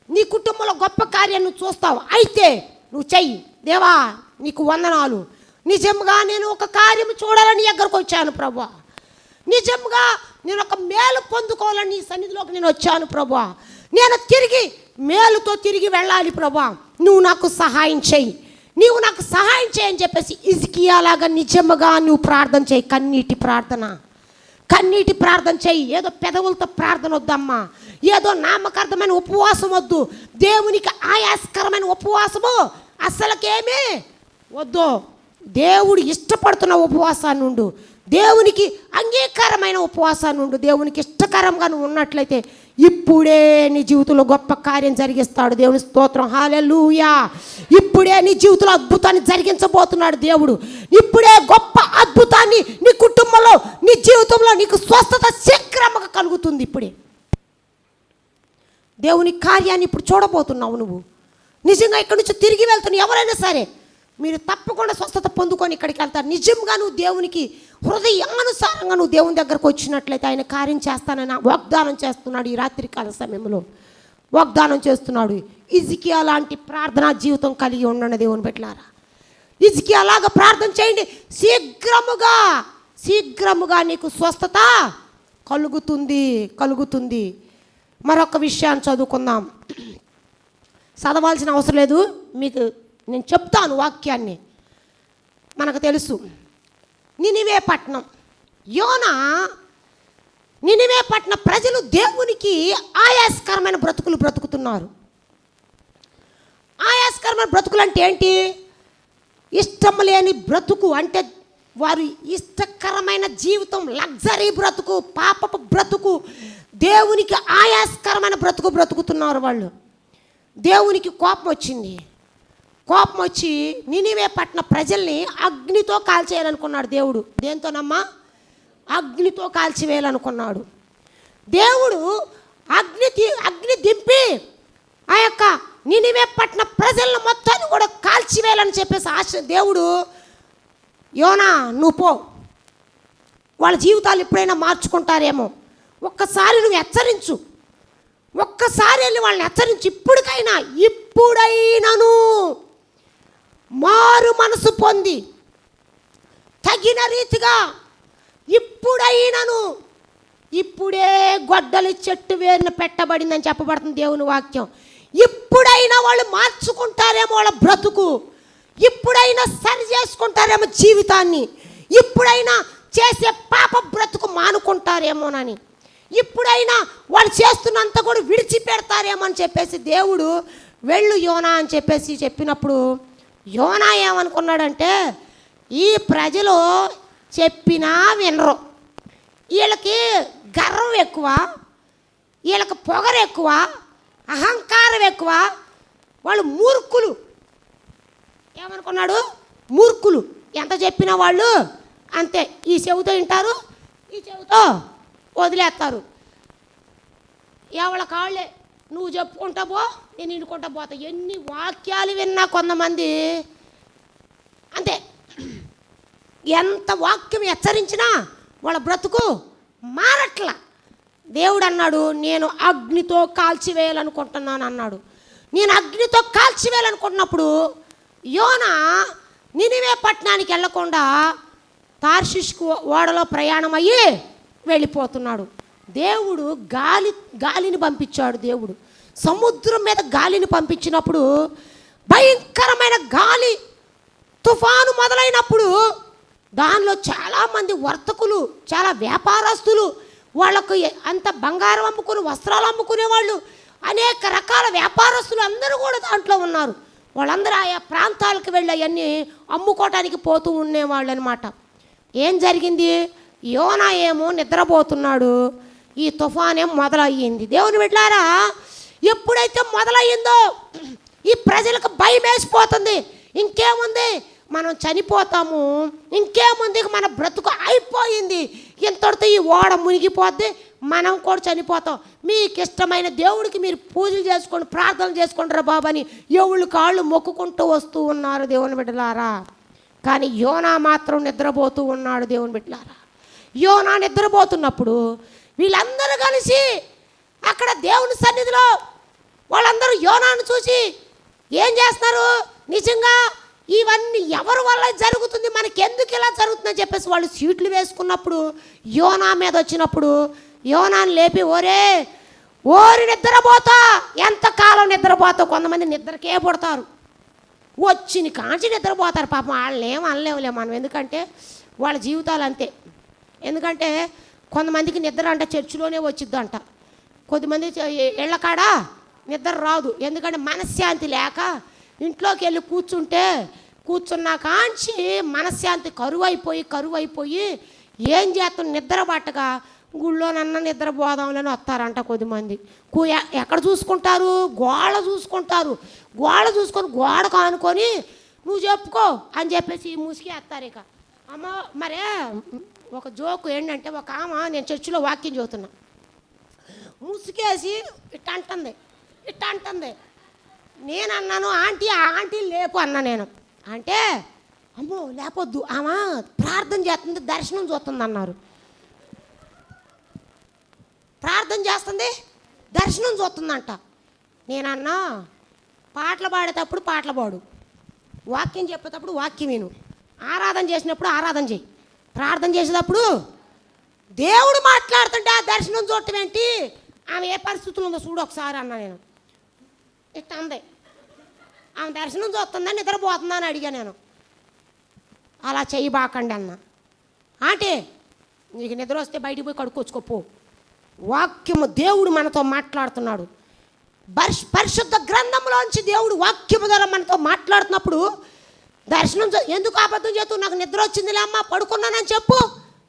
నీ కుటుంబంలో గొప్ప కార్యాన్ని చూస్తావు. అయితే నువ్వు చెయ్యి, దేవా నీకు వందనాలు, నిజంగా నేను ఒక కార్యం చూడాలని దగ్గరకు వచ్చాను ప్రభువా, నిజంగా నేను ఒక మేలు పొందుకోవాలని నీ సన్నిధిలోకి నేను వచ్చాను ప్రభువా, నేను తిరిగి మేలుతో తిరిగి వెళ్ళాలి ప్రభువా, నువ్వు నాకు సహాయం చేయి, నీవు నాకు సహాయం చేయని చెప్పేసి హిజ్కియాలాగా నిజంగా నువ్వు ప్రార్థన చేయి. కన్నీటి ప్రార్థన చేయి. ఏదో పెదవులతో ప్రార్థన వద్దమ్మా, ఏదో నామకార్థమైన ఉపవాసం వద్దు, దేవునికి ఆయాస్కరమైన ఉపవాసము అస్సలకేమీ వద్దు. దేవుడు ఇష్టపడుతున్న ఉపవాసాన్ని ఉండు, దేవునికి అంగీకారమైన ఉపవాసాన్ని ఉండు. దేవునికి ఇష్టకరంగా నువ్వు ఉన్నట్లయితే ఇప్పుడే నీ జీవితంలో గొప్ప కార్యం జరిగిస్తాడు. దేవుని స్తోత్రం, హల్లెలూయా. ఇప్పుడే నీ జీవితంలో అద్భుతాన్ని జరిగించబోతున్నాడు దేవుడు. ఇప్పుడే గొప్ప అద్భుతాన్ని నీ కుటుంబంలో, నీ జీవితంలో నీకు స్వస్థత శీఘ్రంగా కలుగుతుంది. ఇప్పుడే దేవుని కార్యాన్ని ఇప్పుడు చూడబోతున్నావు. నువ్వు నిజంగా ఇక్కడి నుంచి తిరిగి వెళ్తున్నావు. ఎవరైనా సరే మీరు తప్పకుండా స్వస్థత పొందుకొని ఇక్కడికి వెళ్తారు. నిజంగా నువ్వు దేవునికి హృదయానుసారంగా నువ్వు దేవుని దగ్గరకు వచ్చినట్లయితే ఆయన కార్యం చేస్తానని వాగ్దానం చేస్తున్నాడు. ఈ రాత్రికాల సమయంలో వాగ్దానం చేస్తున్నాడు. హిజ్కియా లాంటి ప్రార్థనా జీవితం కలిగి ఉండండి దేవుని బిడ్డలారా. హిజ్కియా లాగా ప్రార్థన చేయండి. శీఘ్రముగా నీకు స్వస్థత కలుగుతుంది. మరొక విషయాన్ని చదువుకుందాం. చదవాల్సిన అవసరం లేదు, మీకు నేను చెప్తాను వాక్యాన్ని. మనకు తెలుసు నినివే పట్టణం, నినివే పట్టణ ప్రజలు దేవునికి ఆయాస్కరమైన బ్రతుకులు బ్రతుకుతున్నారు. ఆయాస్కరమైన బ్రతుకులు అంటే ఏంటి? ఇష్టం లేని బ్రతుకు అంటే వారు ఇష్టకరమైన జీవితం, లగ్జరీ బ్రతుకు, పాపపు బ్రతుకు, దేవునికి ఆయాస్కరమైన బ్రతుకు బ్రతుకుతున్నారు వాళ్ళు. దేవునికి కోపం వచ్చి నినివే పట్టణ ప్రజల్ని అగ్నితో కాల్చేయాలనుకున్నాడు దేవుడు. దేంతోనమ్మా? అగ్నితో కాల్చివేయాలనుకున్నాడు దేవుడు. అగ్ని దింపి ఆ యొక్క నినివే పట్టణ ప్రజలను మొత్తాన్ని కూడా కాల్చివేయాలని చెప్పేసి దేవుడు, యోనా నువ్వు పో, వాళ్ళ జీవితాలు ఎప్పుడైనా మార్చుకుంటారేమో, ఒక్కసారి నువ్వు హెచ్చరించు, ఒక్కసారి వెళ్ళి వాళ్ళని హెచ్చరించి ఇప్పుడైనాను మారు మనసు పొంది తగిన రీతిగా ఇప్పుడే గొడ్డలి చెట్టు వేరున పెట్టబడిందని చెప్పబడుతుంది దేవుని వాక్యం. ఇప్పుడైనా వాళ్ళు మార్చుకుంటారేమో వాళ్ళ బ్రతుకు, ఇప్పుడైనా సరి చేసుకుంటారేమో జీవితాన్ని, ఇప్పుడైనా చేసే పాప బ్రతుకు మానుకుంటారేమోనని, ఇప్పుడైనా వాళ్ళు చేస్తున్నంత కూడా విడిచిపెడతారేమో అని చెప్పేసి దేవుడు వెళ్ళు యోనా అని చెప్పేసి చెప్పినప్పుడు యోనా ఏమనుకున్నాడంటే, ఈ ప్రజలు చెప్పినా వినరు, వీళ్ళకి గర్వం ఎక్కువ, వీళ్ళకి పొగరు ఎక్కువ, అహంకారం ఎక్కువ, వాళ్ళు మూర్ఖులు. ఏమనుకున్నాడు? మూర్ఖులు. ఎంత చెప్పినా వాళ్ళు అంతే, ఈ చెవితో వింటారు, ఈ చెవితో వదిలేస్తారు. ఎవళ్ళ కాళ్ళే నువ్వు చెప్పుకుంటా పో, నేను వినుకుంటా పోతా. ఎన్ని వాక్యాలు విన్నా కొంతమంది అంతే, ఎంత వాక్యం హెచ్చరించినా వాళ్ళ బ్రతుకు మారట్లా. దేవుడు అన్నాడు, నేను అగ్నితో కాల్చివేయాలనుకుంటున్నాను అన్నాడు. నేను అగ్నితో కాల్చివేయాలనుకుంటున్నప్పుడు యోనా నినివే పట్టణానికి వెళ్లకుండా తార్షిష్కు ఓడలో ప్రయాణం అయ్యి వెళ్ళిపోతున్నాడు. దేవుడు గాలిని పంపించాడు. దేవుడు సముద్రం మీద గాలిని పంపించినప్పుడు భయంకరమైన గాలి తుఫాను మొదలైనప్పుడు దానిలో చాలామంది వర్తకులు, చాలా వ్యాపారస్తులు, వాళ్ళకు అంత బంగారం అమ్ముకుని వస్త్రాలు అమ్ముకునే వాళ్ళు, అనేక రకాల వ్యాపారస్తులు అందరూ కూడా దాంట్లో ఉన్నారు. వాళ్ళందరూ ఆయా ప్రాంతాలకు వెళ్ళి అవన్నీ అమ్ముకోవటానికి పోతూ ఉండేవాళ్ళు అనమాట. ఏం జరిగింది? యోనా ఏమో నిద్రపోతున్నాడు, ఈ తుఫాన్ ఏమో మొదలయ్యింది. దేవుని బిడ్డలారా, ఎప్పుడైతే మొదలయ్యిందో ఈ ప్రజలకు భయం వేసిపోతుంది. ఇంకేముంది, మనం చనిపోతాము, ఇంకేముంది, మన బ్రతుకు అయిపోయింది, ఇంతటితో ఈ ఓడ మునిగిపోద్ది, మనం కూడా చనిపోతాం. మీకు ఇష్టమైన దేవుడికి మీరు పూజలు చేసుకోండి, ప్రార్థనలు చేసుకుంటారా బాబు అని ఎవళ్ళు కాళ్ళు మొక్కుకుంటూ వస్తూ ఉన్నారు దేవుని బిడ్డలారా. కానీ యోనా మాత్రం నిద్రపోతూ ఉన్నాడు. దేవుని బిడ్డలారా, యోనా నిద్రపోతున్నప్పుడు వీళ్ళందరూ కలిసి అక్కడ దేవుని సన్నిధిలో వాళ్ళందరూ యోనాను చూసి ఏం చేస్తున్నారు, నిజంగా ఇవన్నీ ఎవరి వల్ల జరుగుతుంది, మనకి ఎందుకు ఇలా జరుగుతుందని చెప్పేసి వాళ్ళు సీట్లు వేసుకున్నప్పుడు యోనా మీద వచ్చినప్పుడు యోనాను లేపి, ఓరి నిద్రపోతా, ఎంతకాలం నిద్రపోతావు? కొంతమంది నిద్రకే పుడతారు, వచ్చిన కాంచి నిద్రపోతారు. పాపం వాళ్ళని ఏం అనలేములే మనం, ఎందుకంటే వాళ్ళ జీవితాలు అంతే. ఎందుకంటే కొంతమందికి నిద్ర అంట చర్చిలోనే వచ్చిద్దంట, కొద్దిమంది ఇళ్ళకాడ నిద్ర రాదు, ఎందుకంటే మనశ్శాంతి లేక ఇంట్లోకి వెళ్ళి కూర్చున్నా కాంచి మనశ్శాంతి కరువైపోయి ఏం చేస్తాం, నిద్ర పట్టగా గుళ్ళోనన్నా నిద్రపోదాంలని వస్తారంట కొద్దిమంది. ఎక్కడ చూసుకుంటారు, గోడ చూసుకొని గోడ కానుకొని నువ్వు చెప్పుకో అని చెప్పేసి ముసిగేస్తారు. ఇక అమ్మ మరే ఒక జోకు ఏంటంటే, ఒక ఆమె నేను చర్చిలో వాక్యం చదువుతున్నా, ముసుగేసి ఇట్ట అంటుంది. నేను అన్నాను, ఆంటీ లేపు అన్నా నేను. అంటే అమ్మో లేపొద్దు, ఆమె ప్రార్థన చేస్తుంది, దర్శనం చూస్తుంది అన్నారు. ప్రార్థన చేస్తుంది, దర్శనం చూస్తుందంట. నేనన్నా, పాటలు పాడేటప్పుడు పాటలు పాడు, వాక్యం చెప్పేటప్పుడు వాక్యం విను, ఆరాధన చేసినప్పుడు ఆరాధన చేయి, ప్రార్థన చేసేటప్పుడు దేవుడు మాట్లాడుతుంటే ఆ దర్శనం చూడటం ఏంటి, ఆమె ఏ పరిస్థితులు ఉందో చూడు ఒకసారి అన్నా నేను. ఇట్ట అంది, ఆమె దర్శనం చూస్తుందని నిద్రపోతుందా అని అడిగా నేను. అలా చెయ్యబాకండి అన్న. అంటే నీకు నిద్ర వస్తే బయటికి పోయి కడుక్కొచ్చుకోపో, వాక్యము దేవుడు మనతో మాట్లాడుతున్నాడు. పరిశుద్ధ గ్రంథంలోంచి దేవుడు వాక్యము ద్వారా మనతో మాట్లాడుతున్నప్పుడు దర్శనం ఎందుకు అబద్ధం చేస్తూ, నాకు నిద్ర వచ్చిందిలే అమ్మ పడుకున్నానని చెప్పు,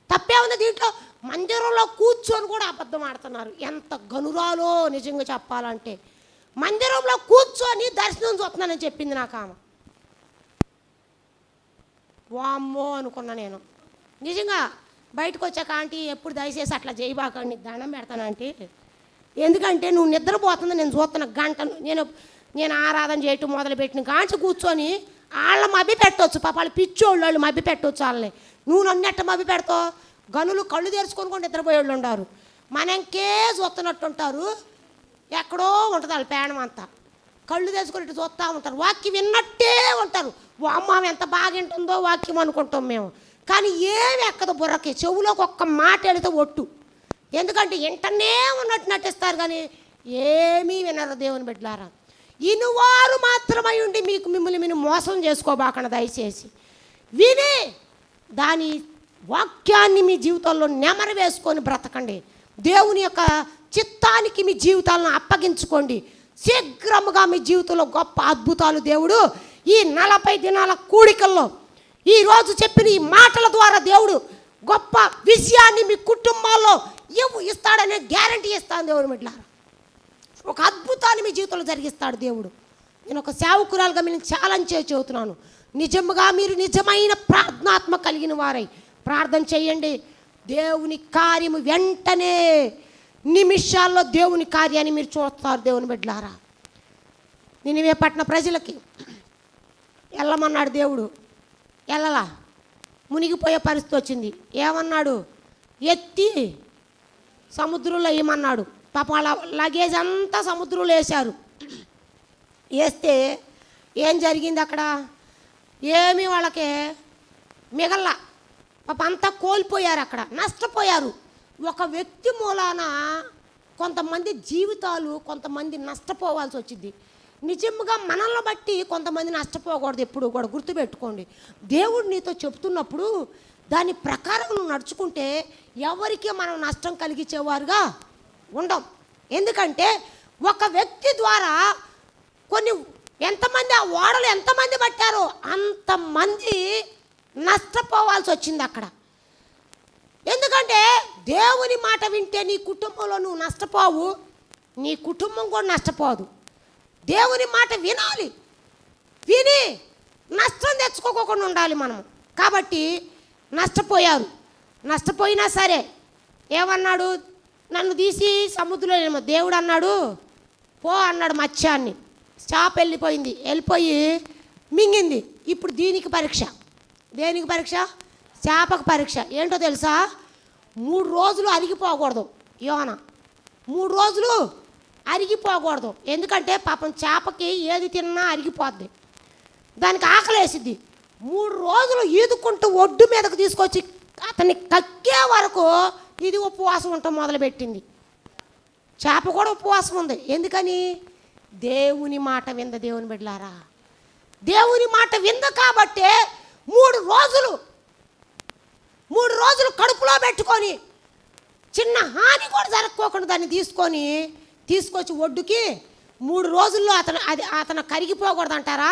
తప్పే ఉంది దీంట్లో. మందిరంలో కూర్చొని కూడా అబద్ధం ఆడుతున్నారు. ఎంత గనురాలో నిజంగా చెప్పాలంటే, మందిరంలో కూర్చొని దర్శనం చూస్తున్నానని చెప్పింది నాకు ఆమె. వామ్మో అనుకున్నా నేను. నిజంగా బయటకు వచ్చాక, ఆంటీ ఎప్పుడు దయచేసి అట్లా చేయబాకండి, దండం పెడతానంటే, ఎందుకంటే నువ్వు నిద్రపోతుంది నేను చూస్తున్న గంట, నేను ఆరాధన చేయటం మొదలుపెట్టిన కాంచి కూర్చొని వాళ్ళ మభ్య పెట్టవచ్చు, పాప వాళ్ళు పిచ్చోళ్ళు మభ్య పెట్టవచ్చు వాళ్ళని. నువ్వు నన్నెట్ట మభ్య పెడతావు? గనులు కళ్ళు తెరుచుకొని కూడా నిద్రపోయేళ్ళు ఉంటారు, మనకే చూస్తున్నట్టు ఉంటారు, ఎక్కడో ఉంటుంది వాళ్ళ పేణం అంతా, కళ్ళు తెరుచుకొని ఇటు చూస్తూ ఉంటారు, వాక్యం విన్నట్టే ఉంటారు. అమ్మ ఎంత బాగా వింటుందో వాక్యం అనుకుంటాం మేము, కానీ ఏమి ఎక్కదు బుర్రకి, చెవులోకి ఒక్క మాట వెళితే ఒట్టు, ఎందుకంటే ఇంటనే ఉన్నట్టు నటిస్తారు కానీ ఏమీ వినరు దేవుని బిడ్డలారా. ఇనువారు మాత్రమై ఉండి మిమ్మల్ని మీరు మోసం చేసుకోబాకండి దయచేసి. విని దాని వాక్యాన్ని మీ జీవితంలో నెమరు వేసుకొని బ్రతకండి. దేవుని యొక్క చిత్తానికి మీ జీవితాలను అప్పగించుకోండి. శీఘ్రముగా మీ జీవితంలో గొప్ప అద్భుతాలు దేవుడు ఈ 40 దినాల కూడికల్లో ఈరోజు చెప్పిన ఈ మాటల ద్వారా దేవుడు గొప్ప విజయాన్ని మీ కుటుంబాల్లో ఇస్తాడనే గ్యారంటీ ఇస్తాను దేవుడు బిడ్డలారా. ఒక అద్భుతాన్ని మీ జీవితంలో జరిగిస్తాడు దేవుడు. నేను ఒక సేవకురాలుగా మీరు ఛాలెంజ్ చేసి చెబుతున్నాను, నిజముగా మీరు నిజమైన ప్రార్థనాత్మ కలిగిన వారై ప్రార్థన చేయండి. దేవుని కార్యము వెంటనే నిమిషాల్లో దేవుని కార్యాన్ని మీరు చూస్తారు దేవుని బిడ్డలారా. నినివే పట్టణ ప్రజలకి వెళ్ళమన్నాడు దేవుడు, వెళ్ళలా, మునిగిపోయే పరిస్థితి వచ్చింది. ఏమన్నాడు? ఎత్తి సముద్రంలో వేయమన్నాడు. పాపం వాళ్ళ లగేజ్ అంతా సముద్రంలో వేశారు. వేస్తే ఏం జరిగింది అక్కడ? ఏమీ వాళ్ళకి మిగల్లా, పాప అంతా కోల్పోయారు, అక్కడ నష్టపోయారు. ఒక వ్యక్తి మూలాన కొంతమంది జీవితాలు, కొంతమంది నష్టపోవాల్సి వచ్చింది. నిజంగా మనల్ని బట్టి కొంతమంది నష్టపోకూడదు. ఎప్పుడు కూడా గుర్తుపెట్టుకోండి, దేవుడు నీతో చెప్తున్నప్పుడు దాని ప్రకారం నువ్వు నడుచుకుంటే ఎవరికి మనం నష్టం కలిగించేవారుగా ఉండం. ఎందుకంటే ఒక వ్యక్తి ద్వారా కొన్ని ఎంతమంది, ఆ ఓడలు ఎంతమంది పట్టారో అంతమంది నష్టపోవాల్సి వచ్చింది అక్కడ. ఎందుకంటే దేవుని మాట వింటే నీ కుటుంబంలో నువ్వు నష్టపోవు, నీ కుటుంబం కూడా నష్టపోదు. దేవుని మాట వినాలి, విని నష్టం తెచ్చుకోకుండా ఉండాలి మనం. కాబట్టి నష్టపోయారు. నష్టపోయినా సరే ఏమన్నాడు? నన్ను తీసి సముద్రంలో, దేవుడు అన్నాడు పో అన్నాడు మత్స్యాన్ని. చేప వెళ్ళిపోయి మింగింది. ఇప్పుడు దీనికి పరీక్ష. దేనికి పరీక్ష? చేపకు పరీక్ష. ఏంటో తెలుసా? 3 రోజులు అరిగిపోకూడదు యోన, 3 రోజులు అరిగిపోకూడదు. ఎందుకంటే పాపం చేపకి ఏది తిన్నా అరిగిపోద్ది, దానికి ఆకలేసిద్ది. 3 రోజులు ఈదుకుంటూ ఒడ్డు మీదకు తీసుకొచ్చి అతన్ని కక్కే వరకు ఇది ఉపవాసం ఉండటం మొదలుపెట్టింది. చేప కూడా ఉపవాసం ఉంది. ఎందుకని? దేవుని మాట వింద. దేవుని బిడ్డలారా, దేవుని మాట వింద కాబట్టే 3 రోజులు కడుపులో పెట్టుకొని చిన్న హాని కూడా జరగకోకుండా దాన్ని తీసుకొచ్చి ఒడ్డుకి 3 రోజుల్లో అతను కరిగిపోకూడదు అంటారా?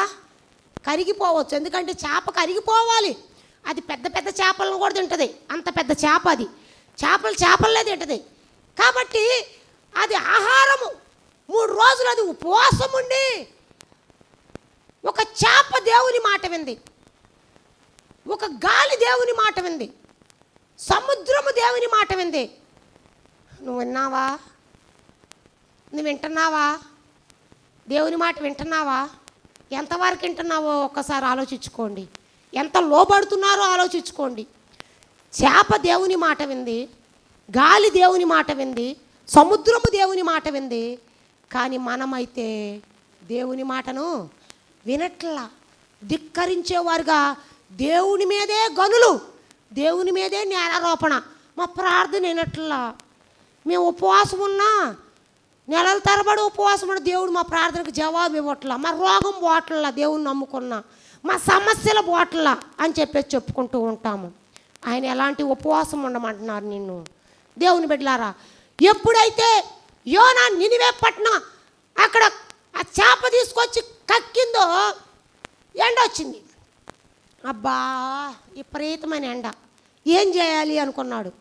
కరిగిపోవచ్చు. ఎందుకంటే చేప కరిగిపోవాలి. అది పెద్ద పెద్ద చేపలను కూడా తింటుంది. అంత పెద్ద చేప అది, చేపలనే తింటుంది. కాబట్టి అది ఆహారము. 3 రోజులు అది ఉపవాసం ఉండి ఒక చేప దేవుని మాట వింది, ఒక గాలి దేవుని మాట వింది, సముద్రము దేవుని మాట వింది. నువ్వు విన్నావా? నువ్వు వింటున్నావా? దేవుని మాట వింటున్నావా? ఎంతవరకు వింటున్నావో ఒక్కసారి ఆలోచించుకోండి. ఎంత లోబడుతున్నారో ఆలోచించుకోండి. చేప దేవుని మాట వింది, గాలి దేవుని మాట వింది, సముద్రము దేవుని మాట వింది. కానీ మనమైతే దేవుని మాటను వినట్లా, ధిక్కరించేవారుగా దేవుని మీదే గనులు, దేవుని మీదే నేరారోపణ. మా ప్రార్థన వినట్లా, మేము ఉపవాసం ఉన్నా, నెలల తరబడి ఉపవాసం ఉన్న దేవుడు మా ప్రార్థనకు జవాబు ఇవ్వట్లా, మా రోగం పోవట్లా, దేవుని నమ్ముకున్నా, మా సమస్యల పోవట్లా అని చెప్పుకుంటూ ఉంటాము. ఆయన ఎలాంటి ఉపవాసం ఉండమంటున్నారు నిన్ను? దేవుని బిడ్డలారా, ఎప్పుడైతే యోనా నినివే పట్టణం అక్కడ ఆ చేప తీసుకొచ్చి కక్కిందో ఎండ వచ్చింది. అబ్బా విపరీతమైన ఎండ. ఏం చేయాలి అనుకున్నాడు.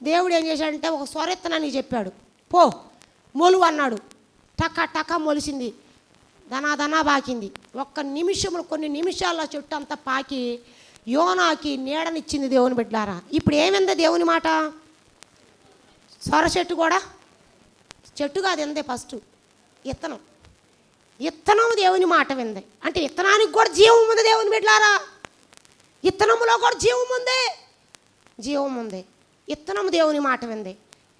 దేవుడు ఏం చేశాడంటే ఒక స్వరెత్తనని చెప్పాడు, పో మొలువు అన్నాడు. టక మొలిసింది, ధనా బాకింది. కొన్ని నిమిషాల్లో చెట్టు అంతా పాకి యోనాకి నీడనిచ్చింది. దేవుని బిడ్డలారా, ఇప్పుడు ఏమిందో దేవుని మాట? సొర చెట్టు కూడా చెట్టు కాదు, ఎందే ఫస్ట్ ఇత్తనం దేవుని మాట వింది. అంటే ఇత్తనానికి కూడా జీవం ఉంది. దేవుని బిడ్డలారా, ఇత్తనములో కూడా జీవం ఉంది. ఇత్తనం దేవుని మాట వింది,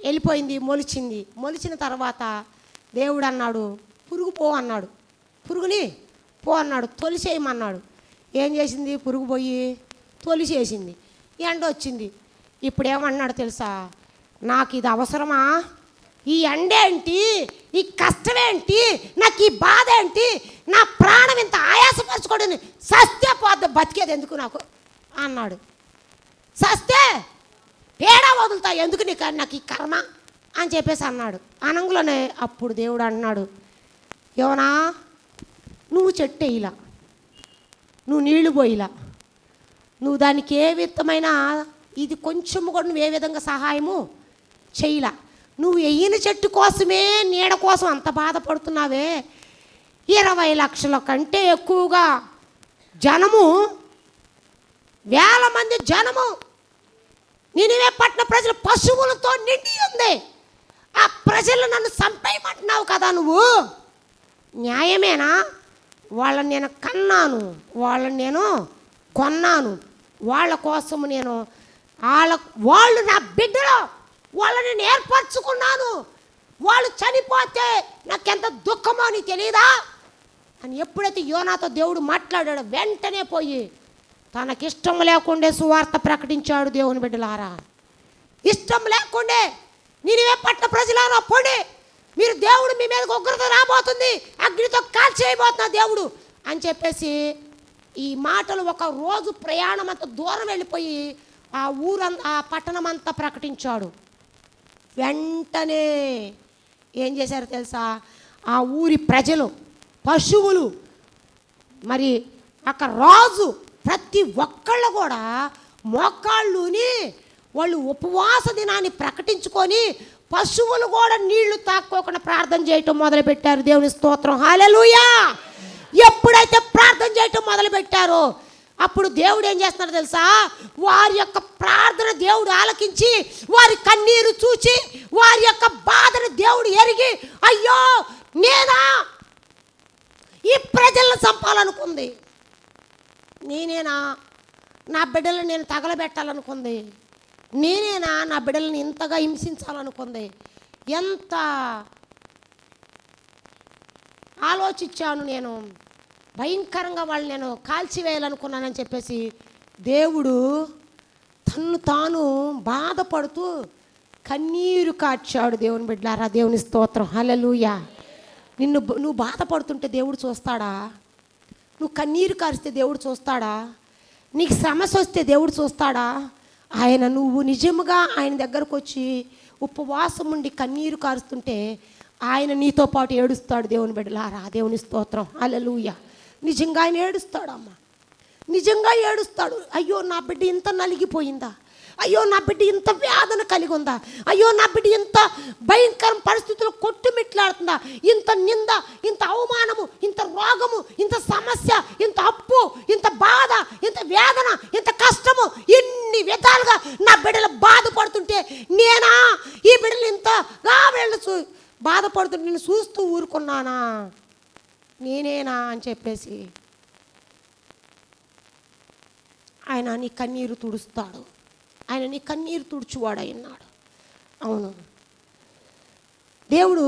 వెళ్ళిపోయింది, మొలిచిన తర్వాత దేవుడు అన్నాడు పురుగు పో అన్నాడు. పురుగుని పో అన్నాడు, తొలిసేయమన్నాడు. ఏం చేసింది? పురుగు పోయి తొలిసేసింది. ఎండ వచ్చింది. ఇప్పుడు ఏమన్నాడు తెలుసా? నాకు ఇది అవసరమా? ఈ ఎండేంటి, ఈ కష్టమేంటి, నాకు ఈ బాధ ఏంటి, నా ప్రాణం ఇంత ఆయాసపరచుకోవడం, సస్తే పోద్ద బతికేది ఎందుకు నాకు అన్నాడు. సస్తే పేడ వదులుతా ఎందుకు నాకు ఈ కర్మ అని చెప్పేసి అన్నాడు. అనంగులోనే అప్పుడు దేవుడు అన్నాడు, యోనా నువ్వు చెట్టు ఇలా, నువ్వు నీళ్లు పోయిలా, నువ్వు దానికి ఏ విధమైన ఇది కొంచెము కూడా నువ్వు ఏ విధంగా సహాయము చేయలా. నువ్వు ఎయ్యిన చెట్టు కోసమే, నీడ కోసం అంత బాధపడుతున్నావే. 20 లక్షల కంటే ఎక్కువగా జనము, వేల మంది జనము, నినివే పట్టణ ప్రజలు పశువులతో నిండి ఉంది. ఆ ప్రజలు నన్ను చంపేయమంటున్నావు కదా, నువ్వు న్యాయమేనా? వాళ్ళని నేను కన్నాను, వాళ్ళని నేను కొన్నాను, వాళ్ళ కోసము నేను వాళ్ళు నా బిడ్డలు, వాళ్ళని నేను ఏర్పరచుకున్నాను. వాళ్ళు చనిపోతే నాకెంత దుఃఖమో నీకు తెలియదా? అని ఎప్పుడైతే యోనాతో దేవుడు మాట్లాడాడో వెంటనే పోయి తనకిష్టం లేకుండే సువార్త ప్రకటించాడు. దేవుని బిడ్డలారా, ఇష్టం లేకుండే నినివే పట్టణ ప్రజలారా పోండి, మీరు దేవుడు మీ మీదకి ఉగ్రత రాబోతుంది, అగ్నితో కాల్చేయబోతున్నా దేవుడు అని చెప్పేసి ఈ మాటలు ఒక రోజు ప్రయాణం అంతా దూరం వెళ్ళిపోయి ఆ పట్టణం అంతా ప్రకటించాడు. వెంటనే ఏం చేశారో తెలుసా? ఆ ఊరి ప్రజలు, పశువులు, మరి అక్కడ రాజు, ప్రతి ఒక్కళ్ళు కూడా మోకాళ్ళుని వాళ్ళు ఉపవాస దినాన్ని ప్రకటించుకొని పశువులు కూడా నీళ్లు తాక్కోకుండా ప్రార్థన చేయటం మొదలుపెట్టారు. దేవుని స్తోత్రం, హల్లెలూయా. ఎప్పుడైతే ప్రార్థన చేయటం మొదలుపెట్టారో అప్పుడు దేవుడు ఏం చేస్తున్నాడో తెలుసా? వారి యొక్క ప్రార్థన దేవుడు ఆలకించి, వారి కన్నీరు చూచి, వారి యొక్క బాధను దేవుడు ఎరిగి, అయ్యో నేనా ఈ ప్రజలను చంపాలనుకుంది, నేనేనా నా బిడ్డలను నేను తగలబెట్టాలనుకుంది, నేనేనా నా బిడ్డలను ఇంతగా హింసించాలనుకుంది, ఎంత ఆలోచించాను, నేను భయంకరంగా వాళ్ళు నేను కాల్చివేయాలనుకున్నానని చెప్పేసి దేవుడు తన్ను తాను బాధపడుతూ కన్నీరు కార్చాడు. దేవుని బిడ్డలారా, దేవుని స్తోత్రం, హల్లెలూయా. నువ్వు బాధపడుతుంటే దేవుడు చూస్తాడా? నువ్వు కన్నీరు కారిస్తే దేవుడు చూస్తాడా? నీకు సమస్య వస్తే దేవుడు చూస్తాడా? నువ్వు నిజముగా ఆయన దగ్గరకు వచ్చి ఉపవాసం ఉండి కన్నీరు కారుస్తుంటే ఆయన నీతో పాటు ఏడుస్తాడు. దేవుని బిడ్డలారా, దేవుని స్తోత్రం, హల్లెలూయా. నిజంగా ఆయన ఏడుస్తాడమ్మా, నిజంగా ఏడుస్తాడు. అయ్యో నా బిడ్డ ఇంత నలిగిపోయిందా, అయ్యో నా బిడ్డ ఇంత వేదన కలిగి ఉందా, అయ్యో నా బిడ్డ ఇంత భయంకర పరిస్థితుల్లో కొట్టుమిట్లాడుతుందా, ఇంత నింద, ఇంత అవమానము, ఇంత రోగము, ఇంత సమస్య, ఇంత అప్పు, ఇంత బాధ, ఇంత వేదన, ఇంత కష్టము, ఇన్ని విధాలుగా నా బిడ్డలు బాధపడుతుంటే నేనా ఈ బిడ్డలు ఇంతగా వీళ్ళు బాధపడుతుంటే నేను చూస్తూ ఊరుకున్నానా, నేనేనా అని చెప్పేసి ఆయన నీ కన్నీరు తుడుస్తాడు. ఆయన నీ కన్నీరు తుడుచువాడై ఉన్నాడు. అవును, దేవుడు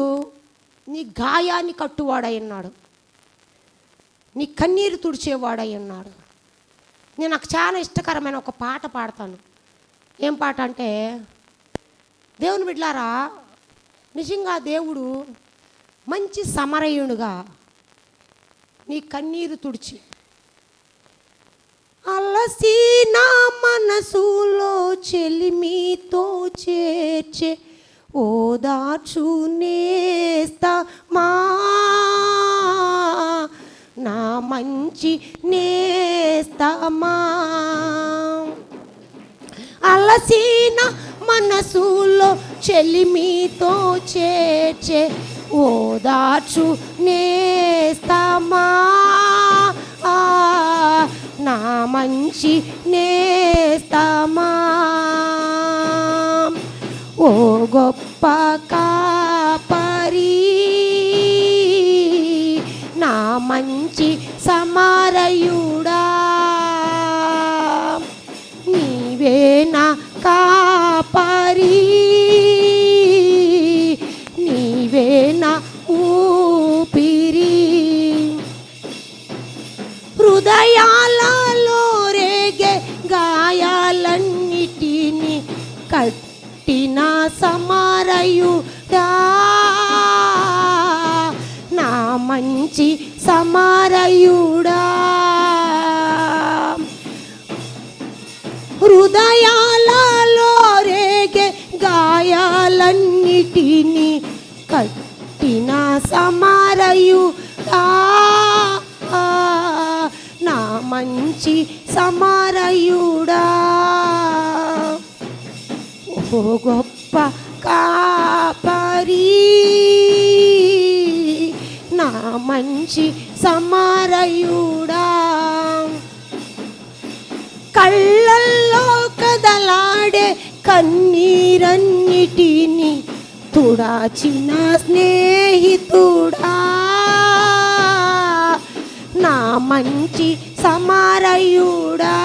నీ గాయాన్ని కట్టువాడై ఉన్నాడు, నీ కన్నీరు తుడిచేవాడై ఉన్నాడు. నాకు చాలా ఇష్టకరమైన ఒక పాట పాడతాను. ఏం పాట అంటే, దేవుని బిడ్డలారా, నిజంగా దేవుడు మంచి సమరయునుగా నీ కన్నీరు తుడిచి, అలసి నా మనసులో చెలిమితో చేర్చే ఓదార్చు నేస్తమా, నా మంచి నేస్తమా. అలసిన మనసులో చెలిమితో చేర్చే ఓదార్చు నేస్తమా, నా మంచి నేస్తమా. ఓ గొప్ప కాపరి, నా మంచి సమరయుడా, నీవే నా కాపరి, నీవే నా ఊపిరి. హృదయాలలో రేగే గాయాలన్నిటిని కట్టిన సమరయుడా, నా మంచి సమరయుడా. హృదయాలలో రేగే గాయాలన్నిటిని కట్టిన సమరయుడా, నా మంచి సమరయుడా. ఓ గొప్ప కాపరి, నా మంచి సమరయుడా. కళ్ళల్లో కదలాడే కన్నీరన్నిటిని తుడాచిన స్నేహితుడా, నా మంచి సమరయుడా.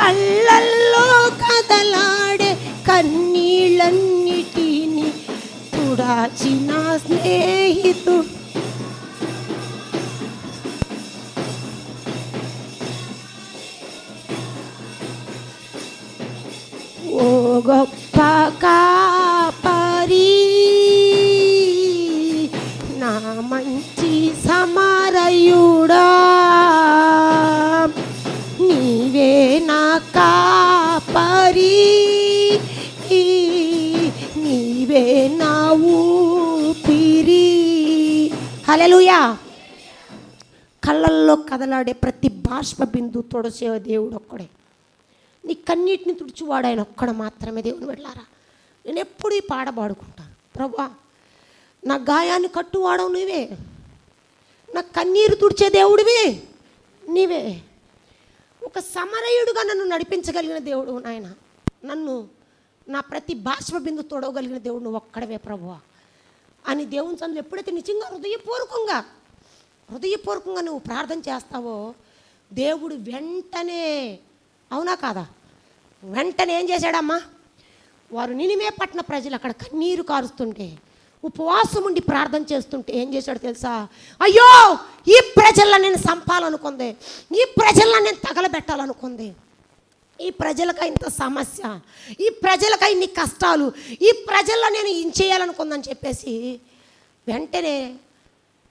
కళ్ళల్లో కదలాడే కన్నీళ్ళన్నిటిని తుడాచిన స్నేహితుడా, నీవే నా ఊపిరి. హల్లెలూయా. కళ్ళల్లో కదలాడే ప్రతి బాష్ప బిందు తొడసే దేవుడు ఒక్కడే. నీ కన్నీటిని తుడిచివాడు ఆయన ఒక్కడు మాత్రమే. దేవుని వెళ్ళారా, నేను ఎప్పుడు ఈ పాట పాడుకుంటాను. ప్రభువా, నా గాయాన్ని కట్టువాడవు నీవే, నా కన్నీరు తుడిచే దేవుడివి నీవే. ఒక సమరయుడుగా నన్ను నడిపించగలిగిన దేవుడు నాయన, నన్ను నా ప్రతి బాష్ప బిందు తొడవగలిగిన దేవుడు నువ్వు ఒక్కడవే ప్రభువా అని దేవుని సన్నిధిలో ఎప్పుడైతే నిజంగా హృదయపూర్వకంగా నువ్వు ప్రార్థన చేస్తావో దేవుడు వెంటనే, అవునా కాదా, వెంటనే ఏం చేశాడమ్మా, వారు నినివే పట్టణ ప్రజలు అక్కడ కన్నీరు కారుస్తుంటే ఉపవాసం ఉండి ప్రార్థన చేస్తుంటే ఏం చేశాడు తెలుసా? అయ్యో, ఈ ప్రజలను నేను చంపాలనుకుంది, ఈ ప్రజలను నేను తగలబెట్టాలనుకుంది, ఈ ప్రజలకై ఇంత సమస్య, ఈ ప్రజలకై ఇన్ని కష్టాలు, ఈ ప్రజల్లో నేను ఏం చేయాలనుకుందని చెప్పేసి వెంటనే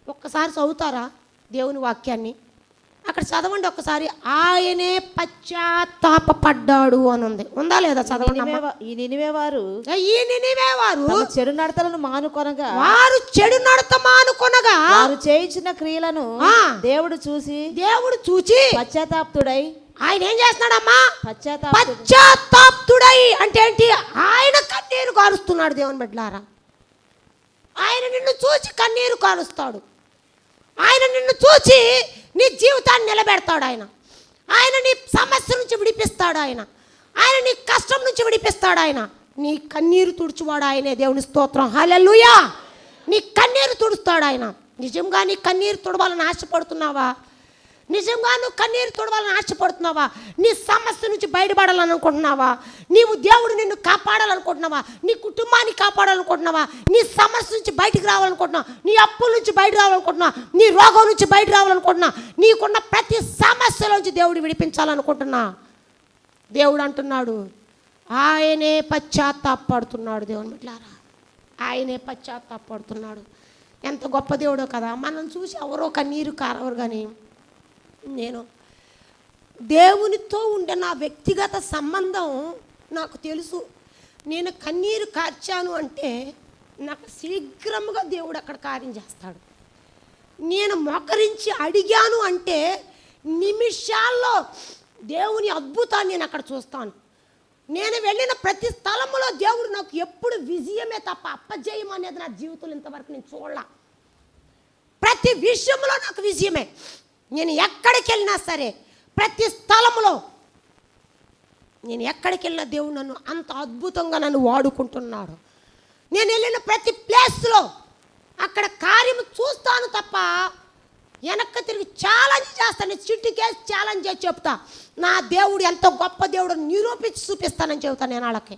ఒక్కసారి చదువుతారా దేవుని వాక్యాన్ని? అక్కడ చదవండి ఒక్కసారి. ఆయనే పశ్చాత్తాపపడ్డాడు అని ఉంది, ఉందా లేదా? చదవండి. ఈ నినివే వారు చెడు నడతలను మానుకొనగా, వారు చెడు నడత మానుకొనగా వారు చేయించిన క్రియలను దేవుడు చూచి పశ్చాత్తాపుడై, ఆయన ఏం చేస్తున్నాడమ్మా? పశ్చాత్తాపుడై అంటే ఏంటి? ఆయన కన్నీరు కారుస్తున్నాడు. దేవుని బిడ్డలారా, ఆయన నిన్ను చూచి కన్నీరు కారుస్తాడు. ఆయన నిన్ను చూచి నీ జీవితాన్ని నిలబెడతాడు. ఆయన నీ సమస్య నుంచి విడిపిస్తాడు. ఆయన నీ కష్టం నుంచి విడిపిస్తాడు. ఆయన నీ కన్నీరు తుడుచువాడు ఆయనే. దేవుని స్తోత్రం, హల్లెలూయా. నీ కన్నీరు తుడుస్తాడు ఆయన. నిజంగా నీ కన్నీరు తుడవాలని ఆశపడుతున్నావా? నిజంగా నువ్వు కన్నీరు తుడవాలని ఆశపడుతున్నావా? నీ సమస్య నుంచి బయటపడాలనుకుంటున్నావా? నీవు దేవుడు నిన్ను కాపాడాలనుకుంటున్నావా? నీ కుటుంబాన్ని కాపాడాలనుకుంటున్నావా? నీ సమస్య నుంచి బయటికి రావాలనుకుంటున్నావా? నీ అప్పుల నుంచి బయట రావాలనుకుంటున్నావా? నీ రోగం నుంచి బయట రావాలనుకుంటున్నా? నీకున్న ప్రతి సమస్యలోంచి దేవుడు విడిపించాలనుకుంటున్నా? దేవుడు అంటున్నాడు, ఆయనే పశ్చాత్తాపడుతున్నాడు. దేవుని బిడ్డలారా, ఆయనే పశ్చాత్తాపడుతున్నాడు. ఎంత గొప్ప దేవుడో కదా. మనం చూసి ఎవరో కన్నీరు కారవరు, కానీ నేను దేవునితో ఉండే నా వ్యక్తిగత సంబంధం నాకు తెలుసు. నేను కన్నీరు కార్చాను అంటే నాకు శీఘ్రముగా దేవుడు అక్కడ కార్యం చేస్తాడు. నేను మోకరించి అడిగాను అంటే నిమిషాల్లో దేవుని అద్భుతాన్ని నేను అక్కడ చూస్తాను. నేను వెళ్ళిన ప్రతి స్థలంలో దేవుడు నాకు ఎప్పుడు విజయమే తప్ప అపజయం అనేది నా జీవితంలో ఇంతవరకు నేను చూడలా. ప్రతి విషయంలో నాకు విజయమే. నేను ఎక్కడికి వెళ్ళినా సరే, ప్రతి స్థలంలో నేను ఎక్కడికి వెళ్ళినా దేవుడు నన్ను అంత అద్భుతంగా నన్ను వాడుకుంటున్నాడు. నేను వెళ్ళిన ప్రతి ప్లేస్లో అక్కడ కార్యం చూస్తాను తప్ప వెనక్కి తిరిగి ఛాలెంజ్ చేస్తాను. చిట్టికేసి ఛాలెంజ్ చేసి చెప్తా, నా దేవుడు ఎంత గొప్ప దేవుడు నిరూపించి చూపిస్తానని చెబుతాను నేను వాళ్ళకి.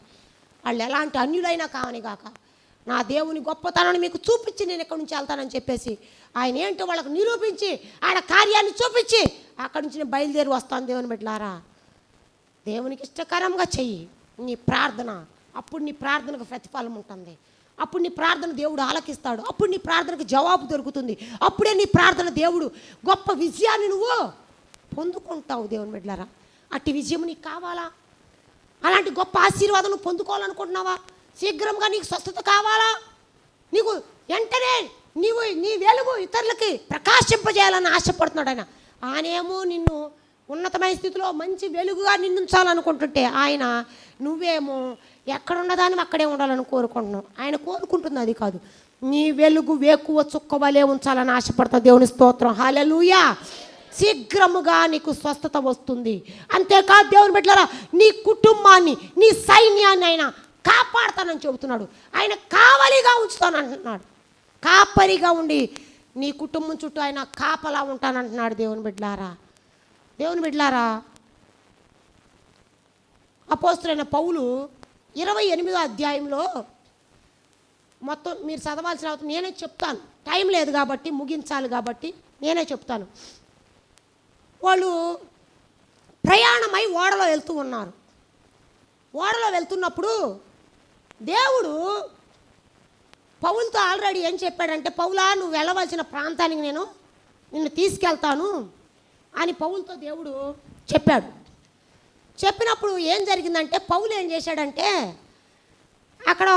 వాళ్ళు ఎలాంటి అన్యులైనా కావని కాక నా దేవుని గొప్పతనాన్ని మీకు చూపించి నేను ఇక్కడి నుంచి వెళ్తానని చెప్పేసి ఆయన ఏంటో వాళ్ళకు నిరూపించి ఆయన కార్యాన్ని చూపించి అక్కడి నుంచి నేను బయలుదేరి వస్తాను. దేవుని బిడ్డలారా, దేవునికి ఇష్టకరంగా చెయ్యి నీ ప్రార్థన. అప్పుడు నీ ప్రార్థనకు ప్రతిఫలం ఉంటుంది. అప్పుడు నీ ప్రార్థన దేవుడు ఆలకిస్తాడు. అప్పుడు నీ ప్రార్థనకు జవాబు దొరుకుతుంది. అప్పుడే నీ ప్రార్థన దేవుడు గొప్ప విజయాన్ని నువ్వు పొందుకుంటావు. దేవుని బిడ్డలారా, అట్టి విజయం నీకు కావాలా? అలాంటి గొప్ప ఆశీర్వాదం నువ్వు పొందుకోవాలనుకుంటున్నావా? శీఘ్రంగా నీకు స్వస్థత కావాలా? నీకు వెంటనే నీ వెలుగు ఇతరులకి ప్రకాశింపజేయాలని ఆశపడుతున్నాడు ఆయన. ఆయనేమో నిన్ను ఉన్నతమైన స్థితిలో మంచి వెలుగుగా నిన్నుంచాలనుకుంటుంటే ఆయన నువ్వేమో ఎక్కడున్నదాన్ని అక్కడే ఉండాలని కోరుకుంటున్నావు. ఆయన కోరుకుంటుంది అది కాదు, నీ వెలుగు వేకువ చుక్కవలే ఉంచాలని ఆశపడతావు. దేవుని స్తోత్రం, హల్లెలూయా. శీఘ్రముగా నీకు స్వస్థత వస్తుంది. అంతేకాదు దేవుని బిడ్డలారా, నీ కుటుంబాన్ని, నీ సైన్యాన్ని ఆయన కాపాడుతానని చెబుతున్నాడు. ఆయన కావలిగా ఉంచుతానంటున్నాడు. కాపరిగా ఉండి నీ కుటుంబం చుట్టూ ఆయన కాపలా ఉంటానంటున్నాడు. దేవుని బిడ్డలారా, అపోస్తలుడైన పౌలు 28వ అధ్యాయంలో మొత్తం మీరు చదవాల్సిన అవసరం నేనే చెప్తాను. టైం లేదు కాబట్టి, ముగించాలి కాబట్టి నేనే చెప్తాను. వాళ్ళు ప్రయాణమై ఓడలో వెళ్తూ ఉన్నారు. ఓడలో వెళ్తున్నప్పుడు దేవుడు పౌలుతో ఆల్రెడీ ఏం చెప్పాడంటే, పౌలా నువ్వు వెళ్ళవలసిన ప్రాంతానికి నేను నిన్ను తీసుకెళ్తాను అని పౌలుతో దేవుడు చెప్పాడు. చెప్పినప్పుడు ఏం జరిగిందంటే, పౌలు ఏం చేశాడంటే అక్కడ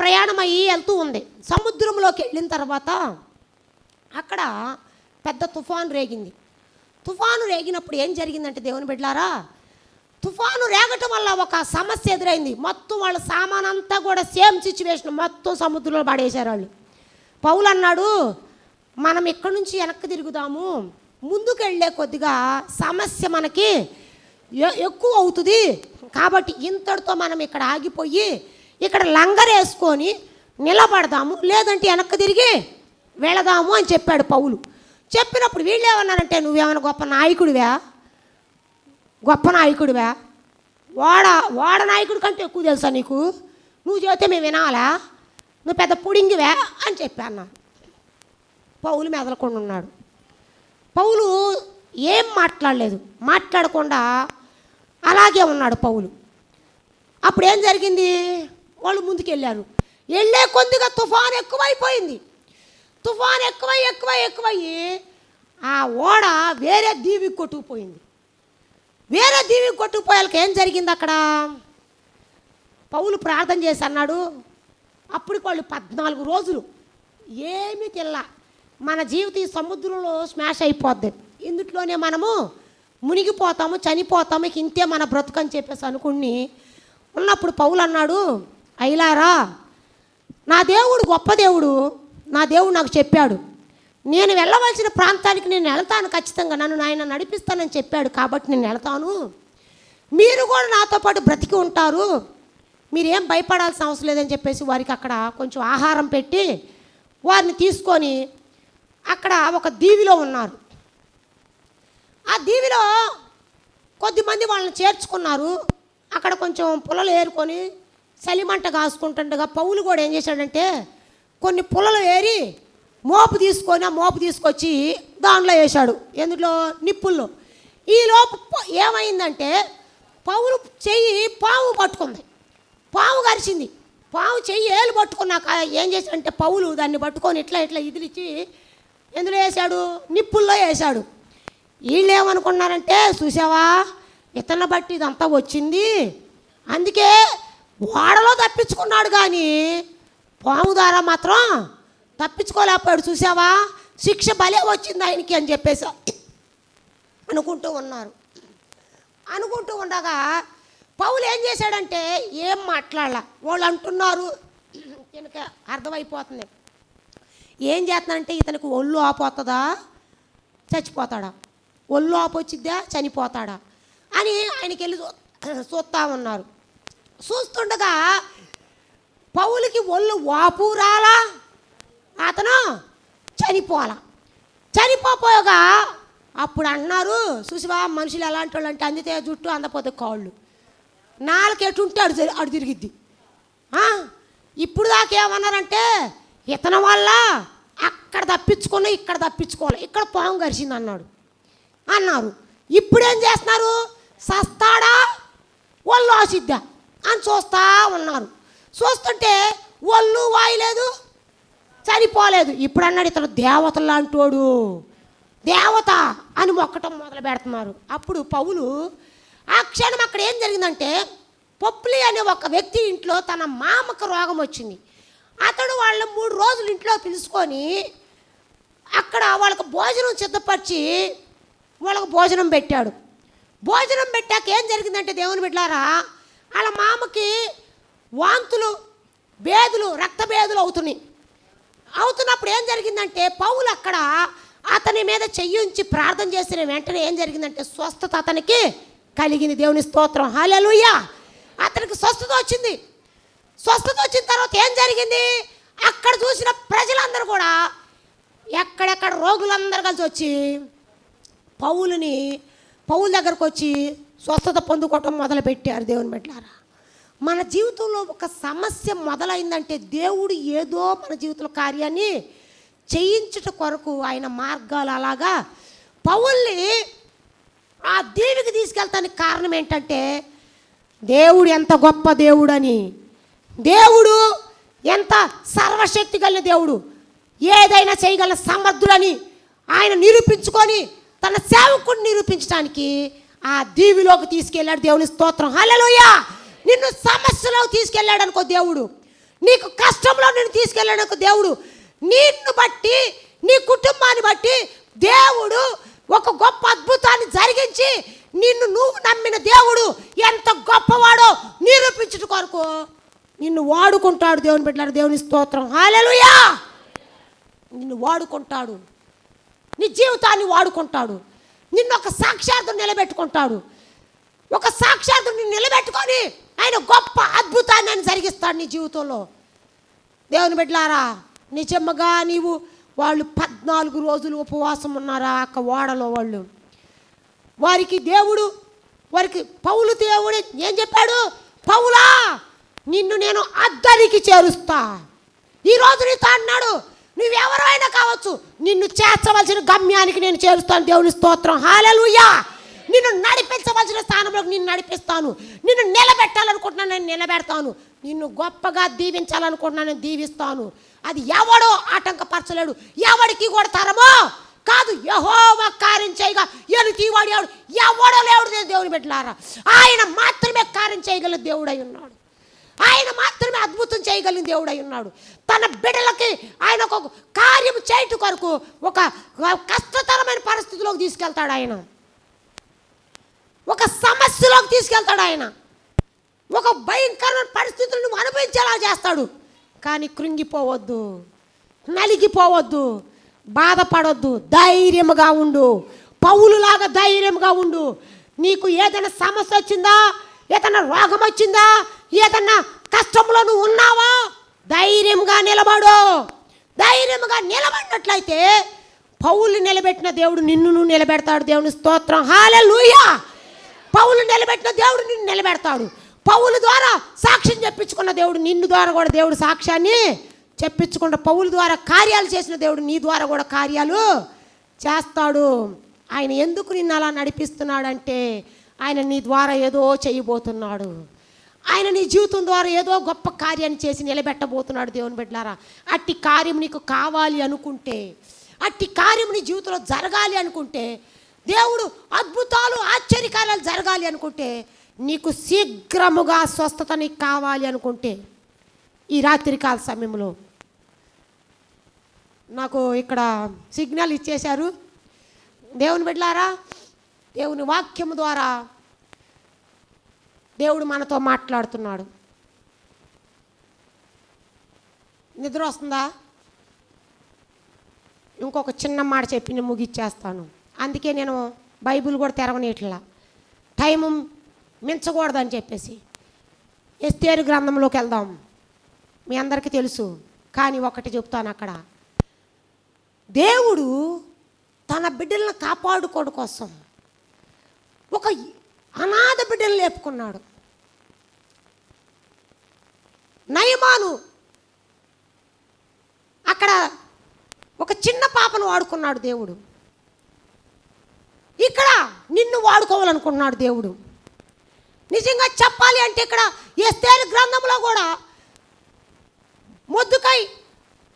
ప్రయాణం అయ్యి వెళ్తూ ఉంది. సముద్రంలోకి వెళ్ళిన తర్వాత అక్కడ పెద్ద తుఫాను రేగింది. తుఫాను రేగినప్పుడు ఏం జరిగిందంటే దేవుని బిడ్డలారా, తుఫాను రేగటం వల్ల ఒక సమస్య ఎదురైంది. మొత్తం వాళ్ళ సామాన్ అంతా కూడా సేమ్ సిచ్యువేషన్, మొత్తం సముద్రంలో పడేశారు వాళ్ళు. పౌలు అన్నాడు, మనం ఇక్కడి నుంచి వెనక్కి తిరుగుదాము, ముందుకు వెళ్ళే కొద్దిగా సమస్య మనకి ఎక్కువ అవుతుంది, కాబట్టి ఇంతటితో మనం ఇక్కడ ఆగిపోయి ఇక్కడ లంగరేసుకొని నిలబడదాము, లేదంటే వెనక్కి తిరిగి వెళదాము అని చెప్పాడు పౌలు. చెప్పినప్పుడు వీళ్ళు ఏమన్నారంటే, నువ్వేమైనా గొప్ప నాయకుడివా, వాడ నాయకుడి కంటే ఎక్కువ తెలుసా నీకు, నువ్వు చెబితే మేము వినాలా, నువ్వు పెద్ద పుడింగివా అని చెప్పి అన్నాను. పౌలు మెదలకుండా ఉన్నాడు. పౌలు ఏం మాట్లాడకుండా అలాగే ఉన్నాడు పౌలు. అప్పుడు ఏం జరిగింది, వాళ్ళు ముందుకెళ్ళారు. వెళ్ళే కొద్దిగా తుఫాను ఎక్కువైపోయింది. తుఫాను ఎక్కువయ్యి ఆ ఓడ వేరే దీవికి కొట్టుకుపోయింది. వేరే దీవికి కొట్టుకుపోయాలకి ఏం జరిగింది, అక్కడ పౌలు ప్రార్థన చేసి అన్నాడు, అప్పుడు వాళ్ళు 14 రోజులు ఏమీ తినలా. మన జీవితం ఈ సముద్రంలో స్మాష్ అయిపోద్ది, ఇందులోనే మనము మునిగిపోతాము, చనిపోతాము, ఇంతే మన బ్రతుకు అని చెప్పేసి అనుకుని ఉన్నప్పుడు పౌలు అన్నాడు, అయ్యలారా, నా దేవుడు గొప్ప దేవుడు, నా దేవుడు నాకు చెప్పాడు, నేను వెళ్ళవలసిన ప్రాంతానికి నేను వెళ్తాను, ఖచ్చితంగా నన్ను ఆయన నడిపిస్తానని చెప్పాడు, కాబట్టి నేను వెళ్తాను, మీరు కూడా నాతో పాటు బ్రతికి ఉంటారు, మీరేం భయపడాల్సిన అవసరం లేదని చెప్పేసి వారికి అక్కడ కొంచెం ఆహారం పెట్టి వారిని తీసుకొని అక్కడ ఒక దీవిలో ఉన్నారు. ఆ దీవిలో కొద్దిమంది వాళ్ళని చేర్చుకున్నారు. అక్కడ కొంచెం పుల్లలు ఏరుకొని చలిమంట కాసుకుంటుండగా పౌలు కూడా ఏం చేశాడంటే కొన్ని పుల్లలు ఏరి మోపు తీసుకొని ఆ మోపు తీసుకొచ్చి దాంట్లో వేశాడు, ఎందులో నిప్పుల్లో. ఈ లోపు ఏమైందంటే పౌలు చెయ్యి పాము పట్టుకుంది, పాము కరిచింది. పాము చెయ్యి ఏలు పట్టుకున్నాక ఏం చేశాడంటే పౌలు దాన్ని పట్టుకొని ఇట్లా ఇదిలిచ్చి ఎందులో వేశాడు, నిప్పుల్లో వేశాడు. వీళ్ళు ఏమనుకున్నారంటే, చూసావా ఇతన్ని బట్టి ఇదంతా వచ్చింది, అందుకే ఓడలో తప్పించుకున్నాడు కానీ పాము ద్వారా మాత్రం తప్పించుకోలేకపోయాడు, చూసావా శిక్ష భలే వచ్చింది ఆయనకి అని చెప్పేసి అనుకుంటూ ఉండగా పౌలు ఏం చేశాడంటే ఏం మాట్లాడాల. వాళ్ళు అంటున్నారు, ఈయనకి అర్థమైపోతుంది, ఏం చేస్తున్నాడంటే ఇతనికి ఒళ్ళు ఆపోతుందా చచ్చిపోతాడా, ఒళ్ళు ఆపొచ్చిద్దా చనిపోతాడా అని ఆయనకి వెళ్ళి చూస్తూ ఉన్నారు. చూస్తుండగా పౌలుకి ఒళ్ళు వాపు రాలా, అతను చనిపోగా అప్పుడు అన్నారు, చూసివా మనుషులు ఎలాంటి వాళ్ళు అంటే అందితే జుట్టు అందపోతే కాళ్ళు, నాలుకెటు ఉంటే అడు తిరిగిద్ది. ఇప్పుడు దాకా ఏమన్నారంటే ఇతని వల్ల అక్కడ తప్పించుకుని ఇక్కడ తప్పించుకోవాలి, ఇక్కడ పాము గరిచింది అన్నారు. ఇప్పుడేం చేస్తున్నారు, సస్తాడా ఒళ్ళు ఆసిద్దా అని చూస్తూ ఉన్నారు. చూస్తుంటే ఒళ్ళు వాయలేదు, చనిపోలేదు. ఇప్పుడు అన్నాడు ఇతను దేవతలు లాంటోడు, దేవత అని మొక్కటం మొదలు పెడుతున్నారు. అప్పుడు పౌలు ఆ క్షణం అక్కడ ఏం జరిగిందంటే, పొప్లి అనే ఒక వ్యక్తి ఇంట్లో తన మామకు రోగం వచ్చింది. అతడు వాళ్ళ 3 రోజులు ఇంట్లో పిలుచుకొని అక్కడ వాళ్ళకు భోజనం సిద్ధపరిచి వాళ్ళకు భోజనం పెట్టాడు. భోజనం పెట్టాక ఏం జరిగిందంటే దేవుని బిడ్డలారా, వాళ్ళ మామకి వాంతులు, బేదులు, రక్త బేదులు అవుతున్నప్పుడు ఏం జరిగిందంటే పౌలు అక్కడ అతని మీద చెయ్యి ఉంచి ప్రార్థన చేసిన వెంటనే ఏం జరిగిందంటే స్వస్థత అతనికి కలిగింది. దేవుని స్తోత్రం, హల్లెలూయా. అతనికి స్వస్థత వచ్చింది. స్వస్థత వచ్చిన తర్వాత ఏం జరిగింది, అక్కడ చూసిన ప్రజలందరూ కూడా ఎక్కడెక్కడ రోగులందరూ కలిసి వచ్చి పౌలు దగ్గరకు వచ్చి స్వస్థత పొందుకోవటం మొదలుపెట్టారు. దేవుని బిడ్డలారా, మన జీవితంలో ఒక సమస్య మొదలైందంటే దేవుడు ఏదో మన జీవితంలో కార్యాన్ని చేయించుట కొరకు ఆయన మార్గాలు అలాగా పౌల్ని ఆ దీవికి తీసుకెళ్తానికి కారణం ఏంటంటే దేవుడు ఎంత గొప్ప దేవుడని, దేవుడు ఎంత సర్వశక్తి కలిగిన దేవుడు, ఏదైనా చేయగల సమర్థుడని ఆయన నిరూపించుకొని తన సేవకుడిని నిరూపించడానికి ఆ దీవిలోకి తీసుకెళ్ళాడు. దేవుని స్తోత్రం, హల్లెలూయా. నిన్ను సమస్యలోకి తీసుకెళ్ళాడు అనుకో దేవుడు, నీకు కష్టంలో నేను తీసుకెళ్ళడానికి దేవుడు నిన్ను బట్టి నీ కుటుంబాన్ని బట్టి దేవుడు ఒక గొప్ప అద్భుతాన్ని జరిగించి నువ్వు నమ్మిన దేవుడు ఎంత గొప్పవాడో నిరూపించుట కొరకు నిన్ను వాడుకుంటాడు. దేవుని బిడ్డలారా, దేవుని స్తోత్రం. హల్లెలూయా. నిన్ను వాడుకుంటాడు, నీ జీవితాన్ని వాడుకుంటాడు, నిన్ను ఒక సాక్షార్థం నిలబెట్టుకుంటాడు. ఒక సాక్షార్థం నిన్ను నిలబెట్టుకొని ఆయన గొప్ప అద్భుతాన్ని ఆయన జరిగిస్తాడు నీ జీవితంలో. దేవుని బిడ్డలారా, నిజంగా నీవు వాళ్ళు 14 రోజులు ఉపవాసం ఉన్నారా అక్క ఓడలో వాళ్ళు. వారికి పౌలు దేవుడు ఏం చెప్పాడు? పౌలా, నిన్ను నేను అద్దరికి చేరుస్తా. ఈరోజు నీతో అన్నాడు, నువ్వెవరైనా కావచ్చు, నిన్ను చేర్చవలసిన గమ్యానికి నేను చేరుస్తాను. దేవుని స్తోత్రం. హల్లెలూయా. నిన్ను నడిపించవలసిన స్థానంలోకి నిన్ను నడిపిస్తాను. నిన్ను నిలబెట్టాలనుకుంటున్నాను, నేను నిలబెడతాను. నిన్ను గొప్పగా దీవించాలనుకుంటున్నాను, నేను దీవిస్తాను. అది ఎవడో ఆటంకపరచలేడు, ఎవడికి కూడా తరమో కాదు. యెహోవా కార్యం చేయగా ఎలుతీవాడు ఎవడో లేడు. దేవుని బిడ్డలారా, ఆయన మాత్రమే కార్యం చేయగల దేవుడై ఉన్నాడు. ఆయన మాత్రమే అద్భుతం చేయగలిగిన దేవుడై ఉన్నాడు. తన బిడ్డలకి ఆయన ఒక కార్యం చేయటం కొరకు ఒక కష్టతరమైన పరిస్థితిలోకి తీసుకెళ్తాడు. ఆయన ఒక సమస్యలోకి తీసుకెళ్తాడు. ఆయన ఒక భయంకరమైన పరిస్థితులను నువ్వు అనుభవించేలా చేస్తాడు. కానీ కృంగిపోవద్దు, నలిగిపోవద్దు, బాధపడొద్దు, ధైర్యముగా ఉండు. పౌలులాగా ధైర్యంగా ఉండు. నీకు ఏదైనా సమస్య వచ్చిందా, ఏదైనా రోగం వచ్చిందా, ఏదైనా కష్టంలో నువ్వు ఉన్నావా, ధైర్యంగా నిలబడు. ధైర్యంగా నిలబడినట్లయితే పౌలు నిలబెట్టిన దేవుడు నిన్ను నిలబెడతాడు. దేవుని స్తోత్రం. హల్లెలూయా. పౌలు నిలబెట్టిన దేవుడు నిన్ను నిలబెడతాడు. పౌలు ద్వారా సాక్ష్యం చెప్పించుకున్న దేవుడు నిన్ను ద్వారా కూడా దేవుడు సాక్ష్యాన్ని చెప్పించుకున్న పౌలు ద్వారా కార్యాలు చేసిన దేవుడు నీ ద్వారా కూడా కార్యాలు చేస్తాడు. ఆయన ఎందుకు నిన్ను అలా నడిపిస్తున్నాడంటే ఆయన నీ ద్వారా ఏదో చేయబోతున్నాడు. ఆయన నీ జీవితం ద్వారా ఏదో గొప్ప కార్యాన్ని చేసి నిలబెట్టబోతున్నాడు. దేవుని బిడ్డలారా, అట్టి కార్యం నీకు కావాలి అనుకుంటే, అట్టి కార్యం నీ జీవితంలో జరగాలి అనుకుంటే, దేవుడు అద్భుతాలు ఆశ్చర్యకార్యాలు జరగాలి అనుకుంటే, నీకు శీఘ్రముగా స్వస్థత నీకు కావాలి అనుకుంటే, ఈ రాత్రికాల సమయంలో నాకు ఇక్కడ సిగ్నల్ ఇచ్చేశారు. దేవుని బిడ్డలారా, దేవుని వాక్యము ద్వారా దేవుడు మనతో మాట్లాడుతున్నాడు. నిద్ర వస్తుందా? ఇంకొక చిన్న మాట చెప్పి నేను ముగిచ్చేస్తాను. అందుకే నేను బైబిల్ కూడా తెరవనీయట్లా, టైము మించకూడదని చెప్పేసి. ఎస్తేరు గ్రంథంలోకి వెళ్దాం. మీ అందరికీ తెలుసు, కానీ ఒకటి చెప్తాను. అక్కడ దేవుడు తన బిడ్డలను కాపాడుకోవడం కోసం ఒక అనాథ బిడ్డలు లేపుకున్నాడు. నయమాను అక్కడ ఒక చిన్న పాపను వాడుకున్నాడు దేవుడు. ఇక్కడ నిన్ను వాడుకోవాలనుకున్నాడు దేవుడు. నిజంగా చెప్పాలి అంటే ఇక్కడ ఎస్తేరు గ్రంథంలో కూడా మొద్దుకై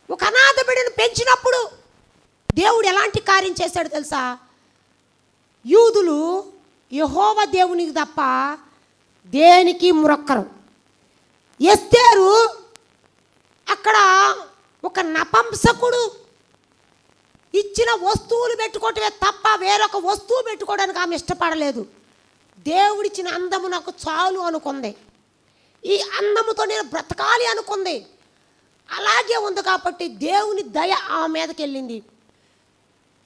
ఒక అనాథ బిడ్డను పెంచినప్పుడు దేవుడు ఎలాంటి కార్యం చేశాడు తెలుసా? యూదులు యెహోవా దేవునికి తప్ప దేనికి మొరక్కరు. ఎస్తేరు అక్కడ ఒక నపంసకుడు ఇచ్చిన వస్తువులు పెట్టుకోవటమే తప్ప వేరొక వస్తువు పెట్టుకోవడానికి ఆమె ఇష్టపడలేదు. దేవుడిచ్చిన అందము నాకు చాలు అనుకుంది. ఈ అందముతో నేను బ్రతకాలి అనుకుంది. అలాగే ఉంది కాబట్టి దేవుని దయ ఆమె మీదకి వెళ్ళింది.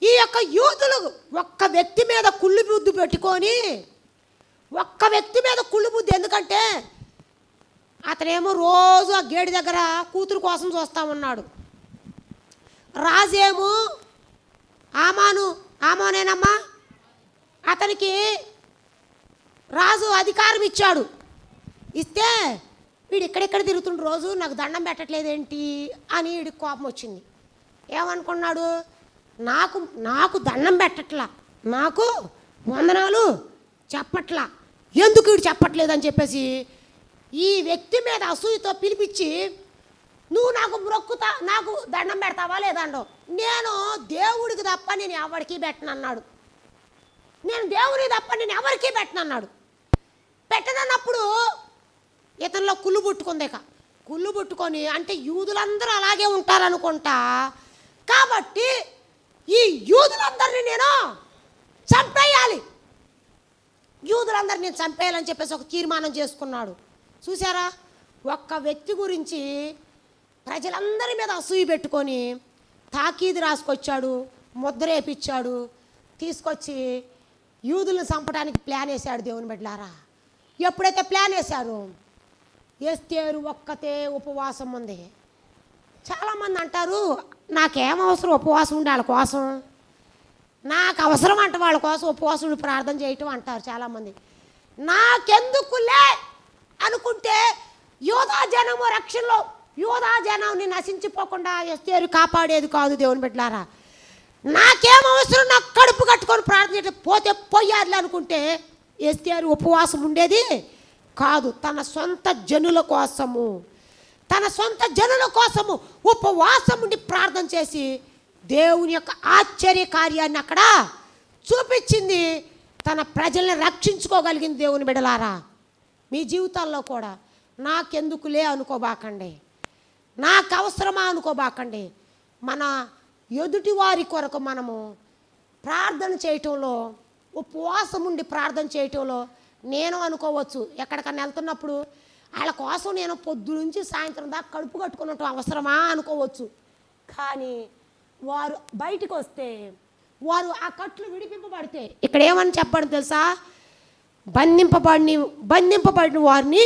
ఈ యొక్క యూదులు ఒక్క వ్యక్తి మీద కుళ్ళు బుద్ధి పెట్టుకొని, ఒక్క వ్యక్తి మీద కుళ్ళు బుద్ధి, ఎందుకంటే అతనేమో రోజు ఆ గేడి దగ్గర కూతురు కోసం చూస్తూ ఉన్నాడు. రాజేమో ఆమోనేనమ్మా, అతనికి రాజు అధికారం ఇచ్చాడు. ఇస్తే వీడు ఇక్కడెక్కడ తిరుగుతుండు, రోజు నాకు దండం పెట్టట్లేదేంటి అని వీడికి కోపం వచ్చింది. ఏమనుకున్నాడు? నాకు దండం పెట్టట్లా, నాకు వందనాలు చెప్పట్లా, ఎందుకు వీడు చెప్పట్లేదని చెప్పేసి ఈ వ్యక్తి మీద అసూయతో పిలిపించి, నువ్వు నాకు దండం పెడతావా లేదండో, నేను దేవుడికి తప్ప నేను ఎవరికి పెట్టనన్నాడు. నేను దేవుడికి తప్ప నేను ఎవరికి పెట్టనన్నాడు. పెట్టనన్నప్పుడు ఇతనిలో కుళ్ళు పుట్టుకుంది. కుళ్ళు పుట్టుకొని, అంటే యూదులందరూ అలాగే ఉంటారనుకుంటా, కాబట్టి ఈ యూదులందరినీ నేను చంపేయాలి, యూదులందరినీ నేను చంపేయాలని చెప్పేసి ఒక తీర్మానం చేసుకున్నాడు. చూసారా, ఒక్క వ్యక్తి గురించి ప్రజలందరి మీద అసూయ పెట్టుకొని తాకీదు రాసుకొచ్చాడు, ముద్ర వేపించాడు, తీసుకొచ్చి యూదులను చంపడానికి ప్లాన్ వేశాడు. దేవుని బిడ్డలారా, ఎప్పుడైతే ప్లాన్ వేశారో ఎస్తేరు ఒక్కతే ఉపవాసం ఉంది. చాలామంది అంటారు, నాకేం అవసరం ఉపవాసం ఉండి వాళ్ళ కోసం, నాకు అవసరం అంట వాళ్ళ కోసం ఉపవాసం ఉండి ప్రార్థన చేయటం అంటారు చాలామంది. నాకెందుకులే అనుకుంటే యోధా జనము రక్షణలో, యోధా జనాన్ని నశించిపోకుండా ఎస్తేరు కాపాడేది కాదు. దేవుని బిడ్డలారా, నాకేం అవసరం, నాకు కడుపు కట్టుకొని ప్రార్థన చేయటం, పోతే పోయారులే అనుకుంటే ఎస్తేరు ఉపవాసం ఉండేది కాదు. తన సొంత జనుల కోసము, తన సొంత జనుల కోసము ఉపవాసం ఉండి ప్రార్థన చేసి దేవుని యొక్క ఆశ్చర్య కార్యాన్ని అక్కడ చూపించింది. తన ప్రజల్ని రక్షించుకోగలిగింది. దేవుని బిడ్డలారా, మీ జీవితాల్లో కూడా నాకెందుకులే అనుకోబాకండి, నాకు అవసరమా అనుకోబాకండి. మన ఎదుటి వారి కొరకు మనము ప్రార్థన చేయటంలో, ఉపవాసం ఉండి ప్రార్థన చేయటంలో, నేను అనుకోవచ్చు ఎక్కడికన్నా వెళ్తున్నప్పుడు వాళ్ళ కోసం నేను పొద్దు నుంచి సాయంత్రం దాకా కడుపు కట్టుకున్నట్టు అవసరమా అనుకోవచ్చు. కానీ వారు బయటికి వస్తే, వారు ఆ కట్లు విడిపింపబడితే, ఇక్కడ ఏమని చెప్పడం తెలుసా, బంధింపబడిన వారిని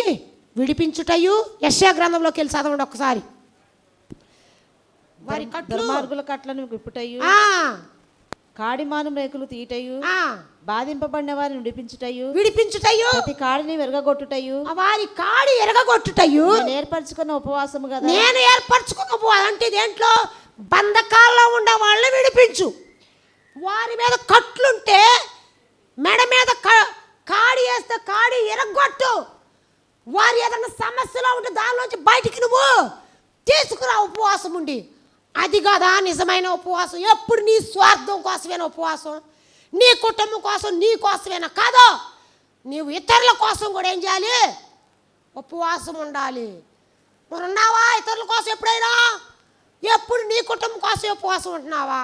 విడిపించుటయు. యెషయా గ్రంథంలోకి వెళ్ళి చదవండి ఒకసారి. వారి దుర్మార్గుల కట్లను విప్పుటయు, కాడిమాను రేకులు తీయటయు, బాధింపబడిన వారిని విడిపించుటయు, ప్రతి కాడిని విరగొట్టుటయు, వారి కాడి ఎరగొట్టుటయు నేను ఏర్పరచుకున్న ఉపవాసము కదా. నేను ఏర్పరచుకున్న ఉపవాసం అంటే దేంట్లో, బంధకాల్లో ఉండే వాళ్ళని విడిపించు. వారి మీద కట్లుంటే మెడ మీద కాడి వేస్తే కాడి ఎరగొట్టు. వారి ఏదైనా సమస్యలో ఉంటే దానిలోంచి బయటికి నువ్వు తీసుకురా ఉపవాసం ఉండి. అది కదా నిజమైన ఉపవాసం. ఎప్పుడు నీ స్వార్థం కోసమేనా ఉపవాసం, నీ కుటుంబం కోసం, నీ కోసమేనా? కాదు, నీవు ఇతరుల కోసం కూడా ఏం చేయాలి, ఉపవాసం ఉండాలి. మరి ఉన్నావా ఇతరుల కోసం ఎప్పుడైనా? ఎప్పుడు నీ కుటుంబం కోసం ఉపవాసం ఉంటున్నావా?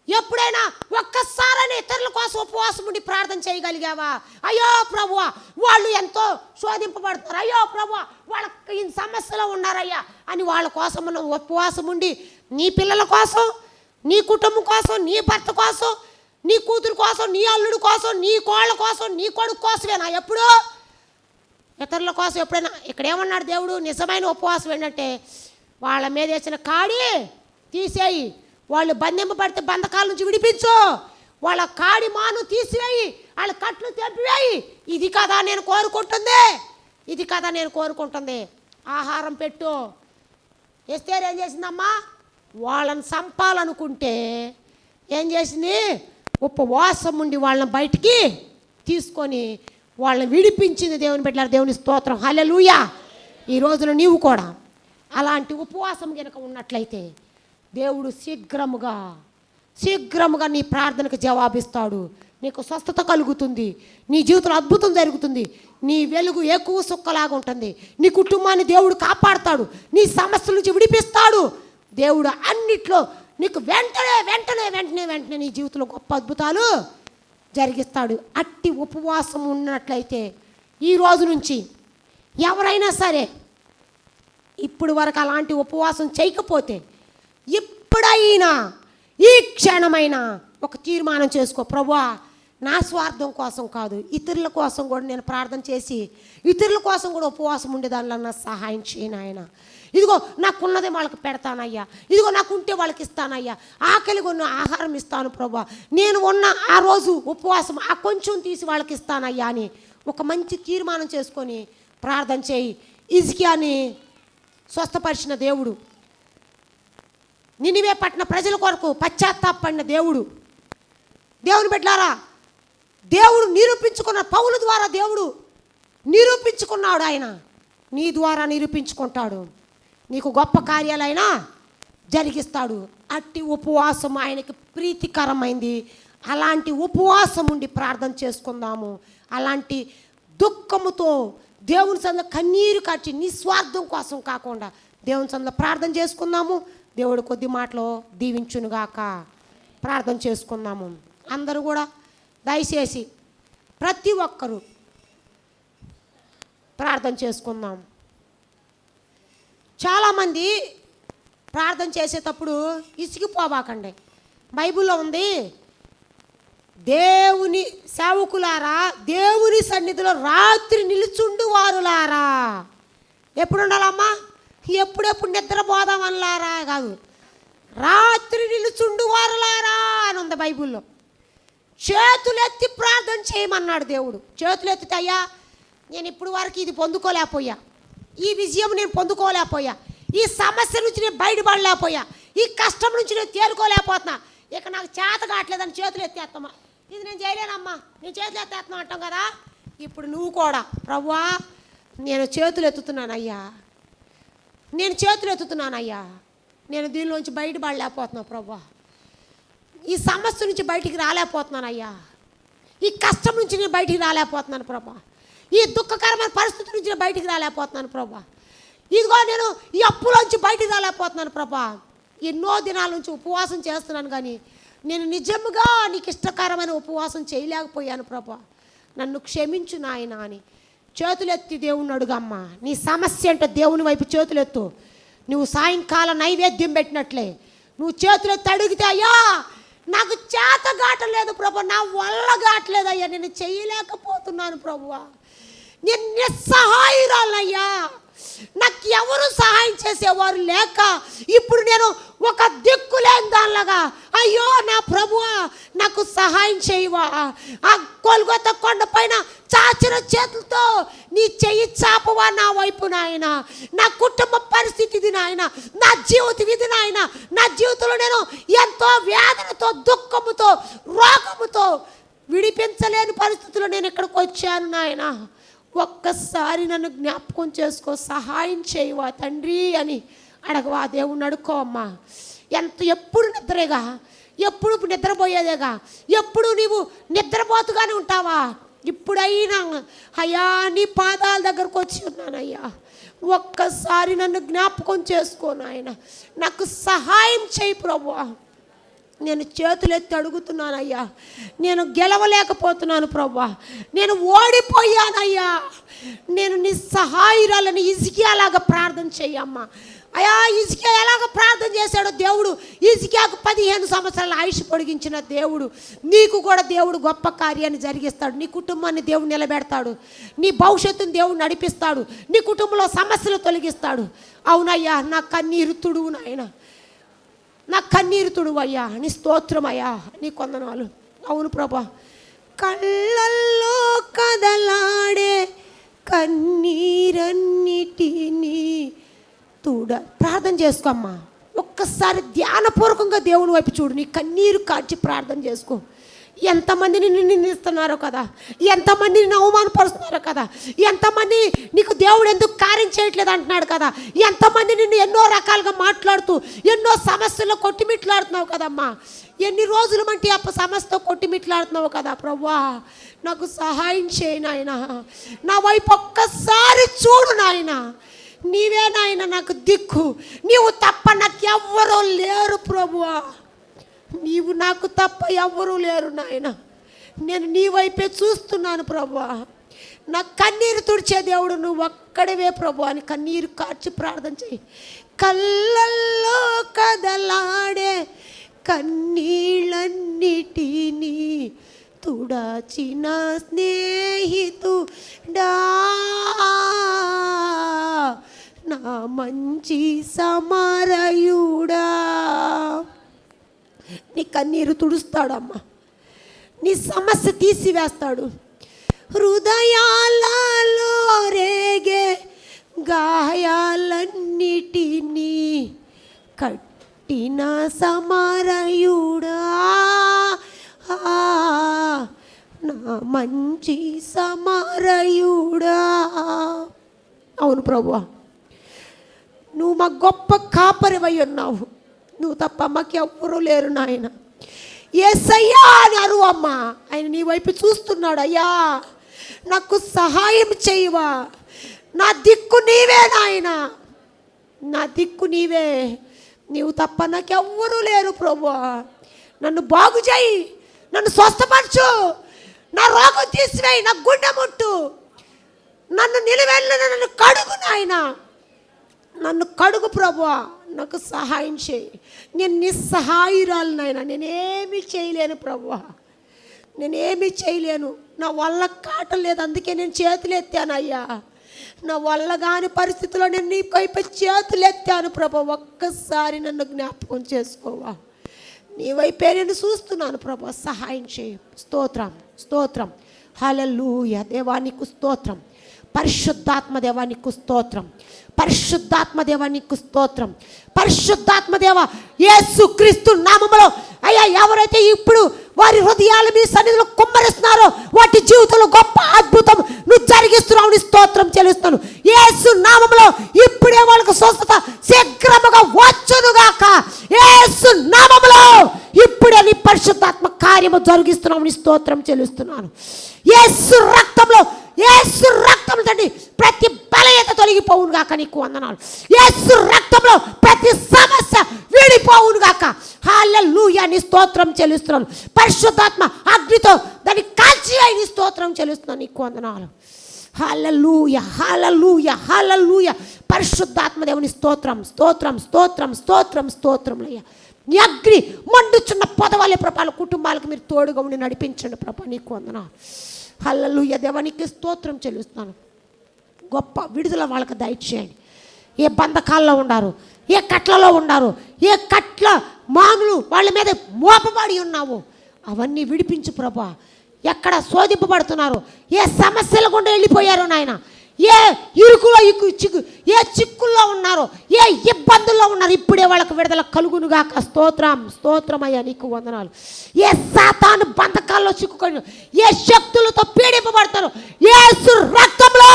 ఎప్పుడైనా ఒక్కసారైనా ఇతరుల కోసం ఉపవాసం ఉండి ప్రార్థన చేయగలిగావా? అయ్యో ప్రభువా, వాళ్ళు ఎంతో శోధింపబడుతున్నారు, అయ్యో ప్రభువా వాళ్ళకి ఈ సమస్యలో ఉన్నారయ్యా అని వాళ్ళ కోసం మనం ఉపవాసం ఉండి, నీ పిల్లల కోసం, నీ కుటుంబం కోసం, నీ భర్త కోసం, నీ కూతురు కోసం, నీ అల్లుడు కోసం, నీ కోళ్ళ కోసం, నీ కొడుకు కోసమేనా ఎప్పుడు? ఇతరుల కోసం ఎప్పుడైనా? ఇక్కడ ఏమన్నాడు దేవుడు, నిజమైన ఉపవాసం ఏంటంటే వాళ్ళ మీద వేసిన కాడి తీసేయి, వాళ్ళు బంధింపబడితే బంధకాల నుంచి విడిపించు, వాళ్ళ కాడి మాను తీసివేయి, వాళ్ళ కట్లు తెంపివేయి. ఇది కదా నేను కోరుకుంటుంది, ఇది కదా నేను కోరుకుంటుంది. ఆహారం పెట్టు. ఎస్తేరు ఏం చేసిందమ్మా, వాళ్ళని చంపాలనుకుంటే ఏం చేసింది, ఉపవాసం ఉండి వాళ్ళని బయటికి తీసుకొని వాళ్ళని విడిపించింది. దేవుని బిడ్డలారా, దేవుని స్తోత్రం, హల్లెలూయా. ఈ రోజున నీవు కూడా అలాంటి ఉపవాసం కనుక ఉన్నట్లయితే దేవుడు శీఘ్రముగా నీ ప్రార్థనకు జవాబిస్తాడు. నీకు స్వస్థత కలుగుతుంది, నీ జీవితంలో అద్భుతం జరుగుతుంది, నీ వెలుగు ఎక్కువ సుక్కలాగా ఉంటుంది, నీ కుటుంబాన్ని దేవుడు కాపాడుతాడు, నీ సమస్యల నుంచి విడిపిస్తాడు. దేవుడు అన్నిట్లో నీకు వెంటనే నీ జీవితంలో గొప్ప అద్భుతాలు జరిగిస్తాడు. అట్టి ఉపవాసం ఉన్నట్లయితే ఈ రోజు నుంచి ఎవరైనా సరే ఇప్పుడు వరకు అలాంటి ఉపవాసం చేయకపోతే ఇప్పుడైనా ఈ క్షణమైనా ఒక తీర్మానం చేసుకో, ప్రభువా నా స్వార్థం కోసం కాదు, ఇతరుల కోసం కూడా నేను ప్రార్థన చేసి ఇతరుల కోసం కూడా ఉపవాసం ఉండేదానిలో నా సహాయం చేయను ఆయన. ఇదిగో నాకున్నదే వాళ్ళకి పెడతానయ్యా, ఇదిగో నాకుంటే వాళ్ళకి ఇస్తానయ్యా, ఆకలి కొన్న ఆహారం ఇస్తాను ప్రభువా, నేను ఉన్న ఆ రోజు ఉపవాసం ఆ కొంచెం తీసి వాళ్ళకి ఇస్తానయ్యా అని ఒక మంచి తీర్మానం చేసుకొని ప్రార్థన చేయి. హిజ్కియాని స్వస్థపరిచిన దేవుడు, నినివే పట్టణ ప్రజల కొరకు పశ్చాత్తాపడిన దేవుడు. దేవుని బిడ్డలారా, దేవుడు నిరూపించుకున్న పౌలు ద్వారా దేవుడు నిరూపించుకున్నాడు. ఆయన నీ ద్వారా నిరూపించుకుంటాడు, నీకు గొప్ప కార్యాలైనా జరిగిస్తాడు. అట్టి ఉపవాసం ఆయనకి ప్రీతికరమైంది. అలాంటి ఉపవాసం ఉండి ప్రార్థన చేసుకుందాము. అలాంటి దుఃఖముతో దేవుని సన్నిధిలో కన్నీరు కార్చి నీ స్వార్థం కోసం కాకుండా దేవుని సన్నిధిలో ప్రార్థన చేసుకుందాము. దేవుడు కొద్ది మాటలో దీవించునుగాక. ప్రార్థన చేసుకుందాము. అందరూ కూడా దయచేసి ప్రతి ఒక్కరూ ప్రార్థన చేసుకుందాం. చాలామంది ప్రార్థన చేసేటప్పుడు ఇసిగిపోబాకండి. బైబిల్లో ఉంది, దేవుని సేవకులారా దేవుని సన్నిధిలో రాత్రి నిలుచుండు వారులారా. ఎప్పుడు ఉండాలమ్మా? ఎప్పుడెప్పుడు నిద్రపోదామన్నారా కాదు, రాత్రి నిలుచుండు వారులారా అని ఉంది బైబిల్లో. చేతులెత్తి ప్రార్థన చేయమన్నాడు దేవుడు. చేతులెత్తితే, అయ్యా నేను ఇప్పుడు వరకు ఇది పొందుకోలేకపోయా, ఈ విజయం నేను పొందుకోలేకపోయా, ఈ సమస్య నుంచి నేను బయటపడలేకపోయా, ఈ కష్టం నుంచి నేను తేరుకోలేకపోతున్నా, ఇక నాకు చేత కావట్లేదని చేతులు ఎత్తేస్తామా, ఇది నేను చేయలేనమ్మా, నేను చేతులు ఎత్తేస్తున్నా అంటాం కదా. ఇప్పుడు నువ్వు కూడా, ప్రభువా నేను చేతులు ఎత్తుతున్నానయ్యా, నేను చేతులు ఎత్తుతున్నానయ్యా, నేను దీనిలోంచి బయటపడలేకపోతున్నా ప్రభువా, ఈ సమస్య నుంచి బయటికి రాలేకపోతున్నానయ్యా, ఈ కష్టం నుంచి నేను బయటికి రాలేకపోతున్నాను ప్రభా, ఈ దుఃఖకరమైన పరిస్థితి నుంచి నేను బయటికి రాలేకపోతున్నాను ప్రభా, ఇదిగో నేను ఈ అప్పులోంచి బయటికి రాలేకపోతున్నాను ప్రభా, ఎన్నో దినాల నుంచి ఉపవాసం చేస్తున్నాను కానీ నేను నిజంగా నీకు ఇష్టకరమైన ఉపవాసం చేయలేకపోయాను ప్రభా, నన్ను క్షమించు నాయన అని చేతులెత్తి దేవుని అడుగమ్మా. నీ సమస్య అంటే దేవుని వైపు చేతులెత్తు. నువ్వు సాయంకాలం నైవేద్యం పెట్టినట్లే నువ్వు చేతులెత్తి అడిగితే, అయ్యా నాకు చేత గాటలేదు ప్రభు, నా వల్ల గాటలేదు అయ్యా, నేను చేయలేకపోతున్నాను ప్రభువా, నేను నిస్సహాయురాలయ్యా, నాకు ఎవరు సహాయం చేసేవారు లేక ఇప్పుడు నేను ఒక దిక్కులేని దానిలాగా, అయ్యో నా ప్రభువా నాకు సహాయం చేయవా. ఆ గొల్గొతా కొండ పైన చాచిన చేతులతో నీ చెయ్యి చాపవా నా వైపు నాయన, నా కుటుంబ పరిస్థితి ఇది నాయన, నా జీవితం ఇది నాయన, నా జీవితంలో నేను ఎంతో వేదనతో దుఃఖముతో రోగముతో విడిపించలేని పరిస్థితుల్లో నేను ఇక్కడికి వచ్చాను నాయన, ఒక్కసారి నన్ను జ్ఞాపకం చేసుకో, సహాయం చేయవా తండ్రి అని అడగవా. దేవుణ్ణి అడుక్కో అమ్మా. ఎప్పుడు నిద్రేగా, ఎప్పుడు నిద్రపోయేదేగా, ఎప్పుడు నీవు నిద్రపోతుగానే ఉంటావా? ఇప్పుడైనా అయ్యా నీ పాదాల దగ్గరకు వచ్చి ఉన్నానయ్యా, ఒక్కసారి నన్ను జ్ఞాపకం చేసుకో నాయన, నాకు సహాయం చేయి ప్రభువా. నేను చేతులెత్తి అడుగుతున్నానయ్యా, నేను గెలవలేకపోతున్నాను ప్రభువా, నేను ఓడిపోయానయ్యా, నేను నీ సహాయురాలని హిజ్కియాలాగా ప్రార్థన చెయ్యమ్మా. అయ్యా హిజ్కియా ఎలాగ ప్రార్థన చేశాడో దేవుడు, హిజ్కియాకు 15 సంవత్సరాల ఆయుష్ పొడిగించిన దేవుడు నీకు కూడా దేవుడు గొప్ప కార్యాన్ని జరిగిస్తాడు. నీ కుటుంబాన్ని దేవుడు నిలబెడతాడు, నీ భవిష్యత్తుని దేవుడు నడిపిస్తాడు, నీ కుటుంబంలో సమస్యలు తొలగిస్తాడు. అవునయ్యా నా కన్నీరు తుడువు నాయన, నా కన్నీరు తుడువయ్యా, నీ స్తోత్రమయ్యా, నీ కొందనాలు. అవును ప్రభా, కళ్ళల్లో కదలాడే కన్నీరన్నిటినీ ప్రార్థన చేసుకోమ్మా. ఒక్కసారి ధ్యానపూర్వకంగా దేవుని వైపు చూడు, నీ కన్నీరు కార్చి ప్రార్థన చేసుకో. ఎంతమంది నిన్ను నిందిస్తున్నారో కదా, ఎంతమంది నిన్ను అవమానపరుస్తున్నారో కదా, ఎంతమంది నీకు దేవుడు ఎందుకు కార్యం చేయట్లేదు అంటున్నాడు కదా, ఎంతమంది నిన్ను ఎన్నో రకాలుగా మాట్లాడుతూ ఎన్నో సమస్యల్లో కొట్టిమిట్లాడుతున్నావు కదమ్మా. ఎన్ని రోజులు మంటి సమస్యతో కొట్టిమిట్లాడుతున్నావు కదా ప్రభువా, నాకు సహాయం చేయి నాయన, నా వైపు ఒక్కసారి చూడు నాయన, నీవే నాయన నాకు దిక్కు, నీవు తప్ప నాకు ఎవ్వరూ లేరు ప్రభువా, నీవు నాకు తప్ప ఎవ్వరూ లేరు నాయన, నేను నీ వైపే చూస్తున్నాను ప్రభువా, నా కన్నీరు తుడిచే దేవుడు నువ్వు ఒక్కడవే ప్రభు అని కన్నీరు కార్చి ప్రార్థన చేయి. కళ్ళల్లో కదలాడే కన్నీళ్ళన్నిటినీ తుడాచిన స్నేహితుడా, నా మంచి సమరయుడా. నీ కన్నీరు తుడుస్తాడమ్మా, నీ సమస్య తీసివేస్తాడు. హృదయాలలో రేగే గాయాలన్నిటినీ కట్టిన సమరయుడా, నా మంచి సమరయుడా. అవును ప్రభువా, నువ్వు మా గొప్ప కాపరివై ఉన్నావు, నువ్వు తప్ప మాకు ఎవ్వరూ లేరు నాయన. యేసయ్యా అని అరువు అమ్మా, ఆయన నీ వైపు చూస్తున్నాడు. అయ్యా నాకు సహాయం చేయవా, నా దిక్కు నీవే నాయన, నా దిక్కు నీవే. నీవు తప్ప నాకెవ్వరూ లేరు ప్రభువా. నన్ను బాగు చేయి, నన్ను స్వస్థపరచు, నా రోగం తీసివేయి, నా గుండె ముట్టు, నన్ను నిలవెళ్ళ, నన్ను కడుగు నాయన, నన్ను కడుగు ప్రభువా. నాకు సహాయం చేయి. నేను నిస్సహాయురాలు నాయన, నేనేమీ చేయలేను ప్రభువా, నేనేమీ చేయలేను. నా వల్ల కాటలేదు, అందుకే నేను చేతులు ఎత్తానయ్యా. నా వల్ల కాని పరిస్థితిలో నేను నీ వైపు చేతులు ఎత్తాను ప్రభా. ఒక్కసారి నన్ను జ్ఞాపకం చేసుకోవా. నీ వైపే నేను చూస్తున్నాను ప్రభా, సహాయం చేయి. స్తోత్రం, స్తోత్రం. హల్లెలూయా. దేవానికి స్తోత్రం. పరిశుద్ధాత్మ దేవానికి స్తోత్రం. పరిశుద్ధాత్మ దేవానికి స్తోత్రం. పరిశుద్ధాత్మ దేవ యేసుక్రీస్తు నామములో అయ్యా, ఎవరైతే ఇప్పుడు వారి హృదయాలు మీ సన్నిధిలో కుమ్మరిస్తున్నారో వాటి జీవితంలో గొప్ప అద్భుతం నువ్వు జరిగిస్తున్నావు. నీ స్తోత్రం చెల్లిస్తాను. యేసు నామములో ఇప్పుడే వాళ్ళకు స్వస్థత శీఘ్రముగా వచ్చునుగాక. యేసు నామములో ఇప్పుడే నీ పరిశుద్ధాత్మ కార్యము జరిగిస్తున్నావు. నీ స్తోత్రం చెల్లిస్తున్నాను. యేసు రక్తంలో, యేసు రక్తం తండ్రి ప్రతి బలహీనత తొలగిపోవును గాక. నీకు వందనాలు. యేసు రక్తంలో ప్రతి సమస్య వీడిపోవును గాక. హల్లెలూయా. నీ స్తోత్రం చెల్లిస్తున్నాను. పరిశుద్ధాత్మ అగ్నితో దాన్ని కాల్చి నీ స్తోత్రం చెల్లిస్తున్నాను. నీకు వందనాలు. హల్లెలూయా, హల్లెలూయా, హల్లెలూయా. పరిశుద్ధాత్మ దేవుని స్తోత్రం, స్తోత్రం, స్తోత్రం, స్తోత్రం, స్తోత్రములయ్యా. నీ అగ్ని మండుచున్న పొదవలే ప్రభాల కుటుంబాలకు మీరు తోడుగా ఉండి నడిపించండి ప్రభా. నీకు వందనాలు. హల్లెలూయా. దేవానికి స్తోత్రం చెల్లిస్తాను. గొప్ప విడుదల వాళ్ళకి దయచేయండి. ఏ బంధకాల్లో ఉన్నారు, ఏ కట్లలో ఉన్నారు, ఏ కట్ల మానులు వాళ్ళ మీద మోపబడి ఉన్నావు, అవన్నీ విడిపించు ప్రభా. ఎక్కడ శోధింపబడుతున్నారు, ఏ సమస్యల గుండా వెళ్ళిపోయారు నాయన, ఏ ఇరుకులో ఏ చిక్కుల్లో ఉన్నారో, ఏ ఇబ్బందుల్లో ఉన్నారు, ఇప్పుడే వాళ్ళకు విడుదల కలుగునుగాక. స్తోత్రం, స్తోత్రమయ్యా. నీకు వందనాలు. ఏ సాతాను బంధకాల్లో చిక్కుకొని ఏ శక్తులతో పీడింపబడతారు, యేసు రక్తంలో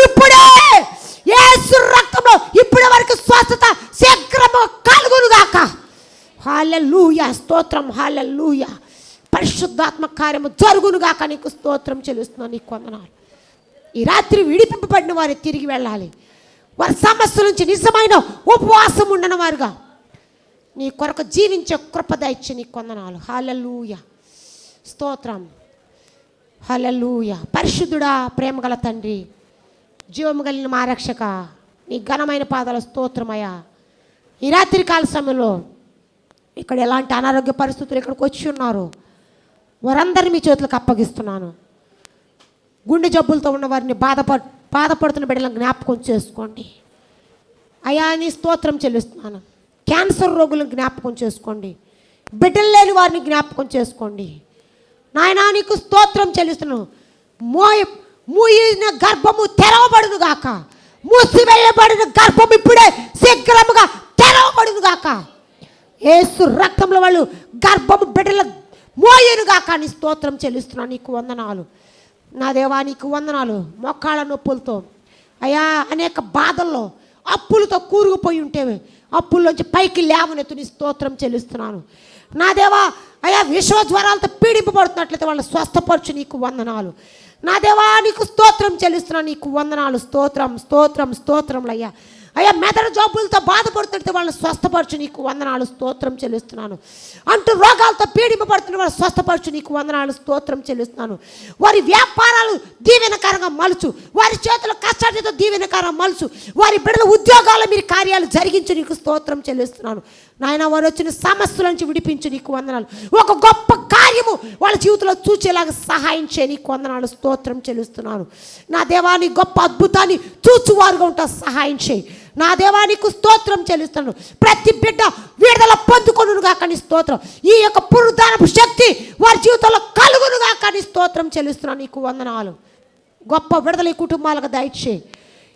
ఇప్పుడే, యేసు రక్తంలో ఇప్పుడే వారికి స్వస్థత శీఘ్రము కలుగునుగాక. హల్లెలూయా. స్తోత్రం. హల్లెలూయా. పరిశుద్ధాత్మ కార్యము జరుగునుగాక. నీకు స్తోత్రం చెల్లిస్తున్నాను. నీకు వందనాలు. ఈ రాత్రి విడిపింపబడిన వారు తిరిగి వెళ్ళాలి. వారి సమస్యల నుంచి నిజమైన ఉపవాసం ఉండని వారుగా నీ కొరకు జీవించే కృప దయచేయి. నీకు వందనాలు. హల్లెలూయా. స్తోత్రం. హల్లెలూయా. పరిశుద్ధుడా, ప్రేమగల తండ్రి, జీవము కలిగిన మా రక్షక, నీ ఘనమైన పాదాల స్తోత్రమయ్యా. ఈ రాత్రి కాల సమయంలో ఇక్కడ ఎలాంటి అనారోగ్య పరిస్థితులు ఇక్కడికి వచ్చి ఉన్నారు వారందరినీ మీ చేతులకు అప్పగిస్తున్నాను. గుండె జబ్బులతో ఉన్న వారిని బాధపడుతున్న బిడ్డలను జ్ఞాపకం చేసుకోండి అయ్యా. నీ స్తోత్రం చెల్లిస్తున్నాను. క్యాన్సర్ రోగులను జ్ఞాపకం చేసుకోండి. బిడ్డలు లేని వారిని జ్ఞాపకం చేసుకోండి నాయనా. నీకు స్తోత్రం చెల్లిస్తున్నాను. మూయిన గర్భము తెరవబడును గాక. మూసివేయబడిన గర్భం ఇప్పుడే శీఘ్రముగా తెరవబడును గాక. యేసు రక్తంలో వాళ్ళు గర్భము బిడ్డల మోయను గాక. నీ స్తోత్రం చెల్లిస్తున్నాను. నీకు వందనాలు నా దేవా. నీకు వందనాలు. మోకాళ్ళ నొప్పులతో అయ్యా, అనేక బాధల్లో అప్పులతో కూరుకుపోయి ఉంటేవి, అప్పుల్లోంచి పైకి లేవనెత్తు. నీ స్తోత్రం చెల్లిస్తున్నాను నా దేవా. అయ్యా, విశ్వజ్వరాలతో పీడింపబడుతున్నట్లయితే వాళ్ళని స్వస్థపరచు. నీకు వందనాలు నా దేవా. నీకు స్తోత్రం చెల్లిస్తున్నాను. నీకు వందనాలు. స్తోత్రం, స్తోత్రం, స్తోత్రములు అయ్యా. అయ్యా, మెదడు జబ్బులతో బాధపడుతుంటే వాళ్ళని స్వస్థపరచు. నీకు వందనాలు. స్తోత్రం చెల్లిస్తున్నాను. అంటూ రోగాలతో పీడింపబడుతున్న వాళ్ళు స్వస్థపరచు. నీకు వందనాలు. స్తోత్రం చెల్లిస్తున్నాను. వారి వ్యాపారాలు దీవెనకరంగా మలుచు. వారి చేతుల కష్టాలతో దీవెనకరంగా మలుచు. వారి బిడ్డల ఉద్యోగాల మీరు కార్యాలు జరిగించు. నీకు స్తోత్రం చెల్లిస్తున్నాను నాయన. వారు వచ్చిన సమస్యల నుంచి విడిపించు. నీకు వందనాలు. ఒక గొప్ప కార్యము వాళ్ళ జీవితంలో చూచేలాగా సహాయం చేయి. నీకు వందనాలు. స్తోత్రం చెల్లిస్తున్నాను నా దేవా. నీ గొప్ప అద్భుతాన్ని చూచువారుగా ఉంటా సహాయం చేయి నా దేవా. నీకు స్తోత్రం చెల్లిస్తున్నాను. ప్రతి బిడ్డ విడుదల పొందుకొనుగాక. నీ స్తోత్రం. ఈ యొక్క పునరుద్ధానపు శక్తి వారి జీవితంలో కలుగునుగాక. నీ స్తోత్రం చెల్లిస్తున్నాను. నీకు వందనాలు. గొప్ప విడుదల ఈ కుటుంబాలకు దయచేయి.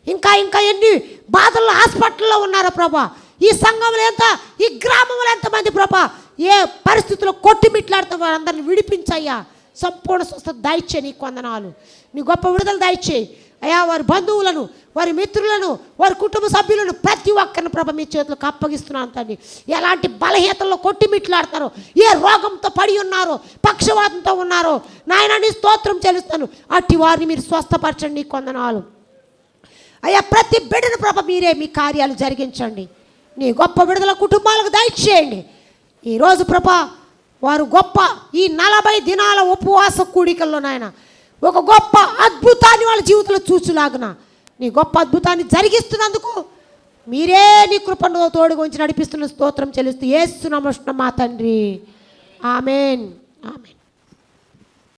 ఇంకా ఎన్ని బాధల్లో హాస్పిటల్లో ఉన్నారో ప్రభా. ఈ సంఘంలో ఎంత, ఈ గ్రామంలో ఎంతమంది ప్రభా ఏ పరిస్థితుల్లో కొట్టిమిట్లాడుతూ వారందరిని విడిపించయ్యా. సంపూర్ణ స్వస్థత దయచేయి. నీకు వందనాలు. నీ గొప్ప విడుదల దయచేయి అయ్యా. వారి బంధువులను, వారి మిత్రులను, వారి కుటుంబ సభ్యులను ప్రతి ఒక్కరిని ప్రభ మీ చేతులకు అప్పగిస్తున్నాను తండ్రి. ఎలాంటి బలహీనతల్లో కొట్టిమిట్లాడతారో, ఏ రోగంతో పడి ఉన్నారో, పక్షవాతంతో ఉన్నారో నాయన నీ స్తోత్రం చెల్లిస్తాను. అట్టి వారిని మీరు స్వస్థపరచండి. నీకు వందనాలు అయ్యా ప్రతి బిడ్డను ప్రభ మీరే మీ కార్యాలు జరిగించండి. నీ గొప్ప విడుదల కుటుంబాలకు దయచేయండి. ఈరోజు ప్రభ వారు గొప్ప ఈ 40 దినాల ఉపవాస కూడికల్లో నాయన ఒక గొప్ప అద్భుతాన్ని వాళ్ళ జీవితంలో చూచులాగున నీ గొప్ప అద్భుతాన్ని జరిగిస్తున్నందుకు మీరే నీ కృపను తోడుగా ఉంచి నడిపిస్తున్న స్తోత్రం చెల్లిస్తూ యేసు నామమున మా తండ్రి. ఆమెన్. ఆమెన్.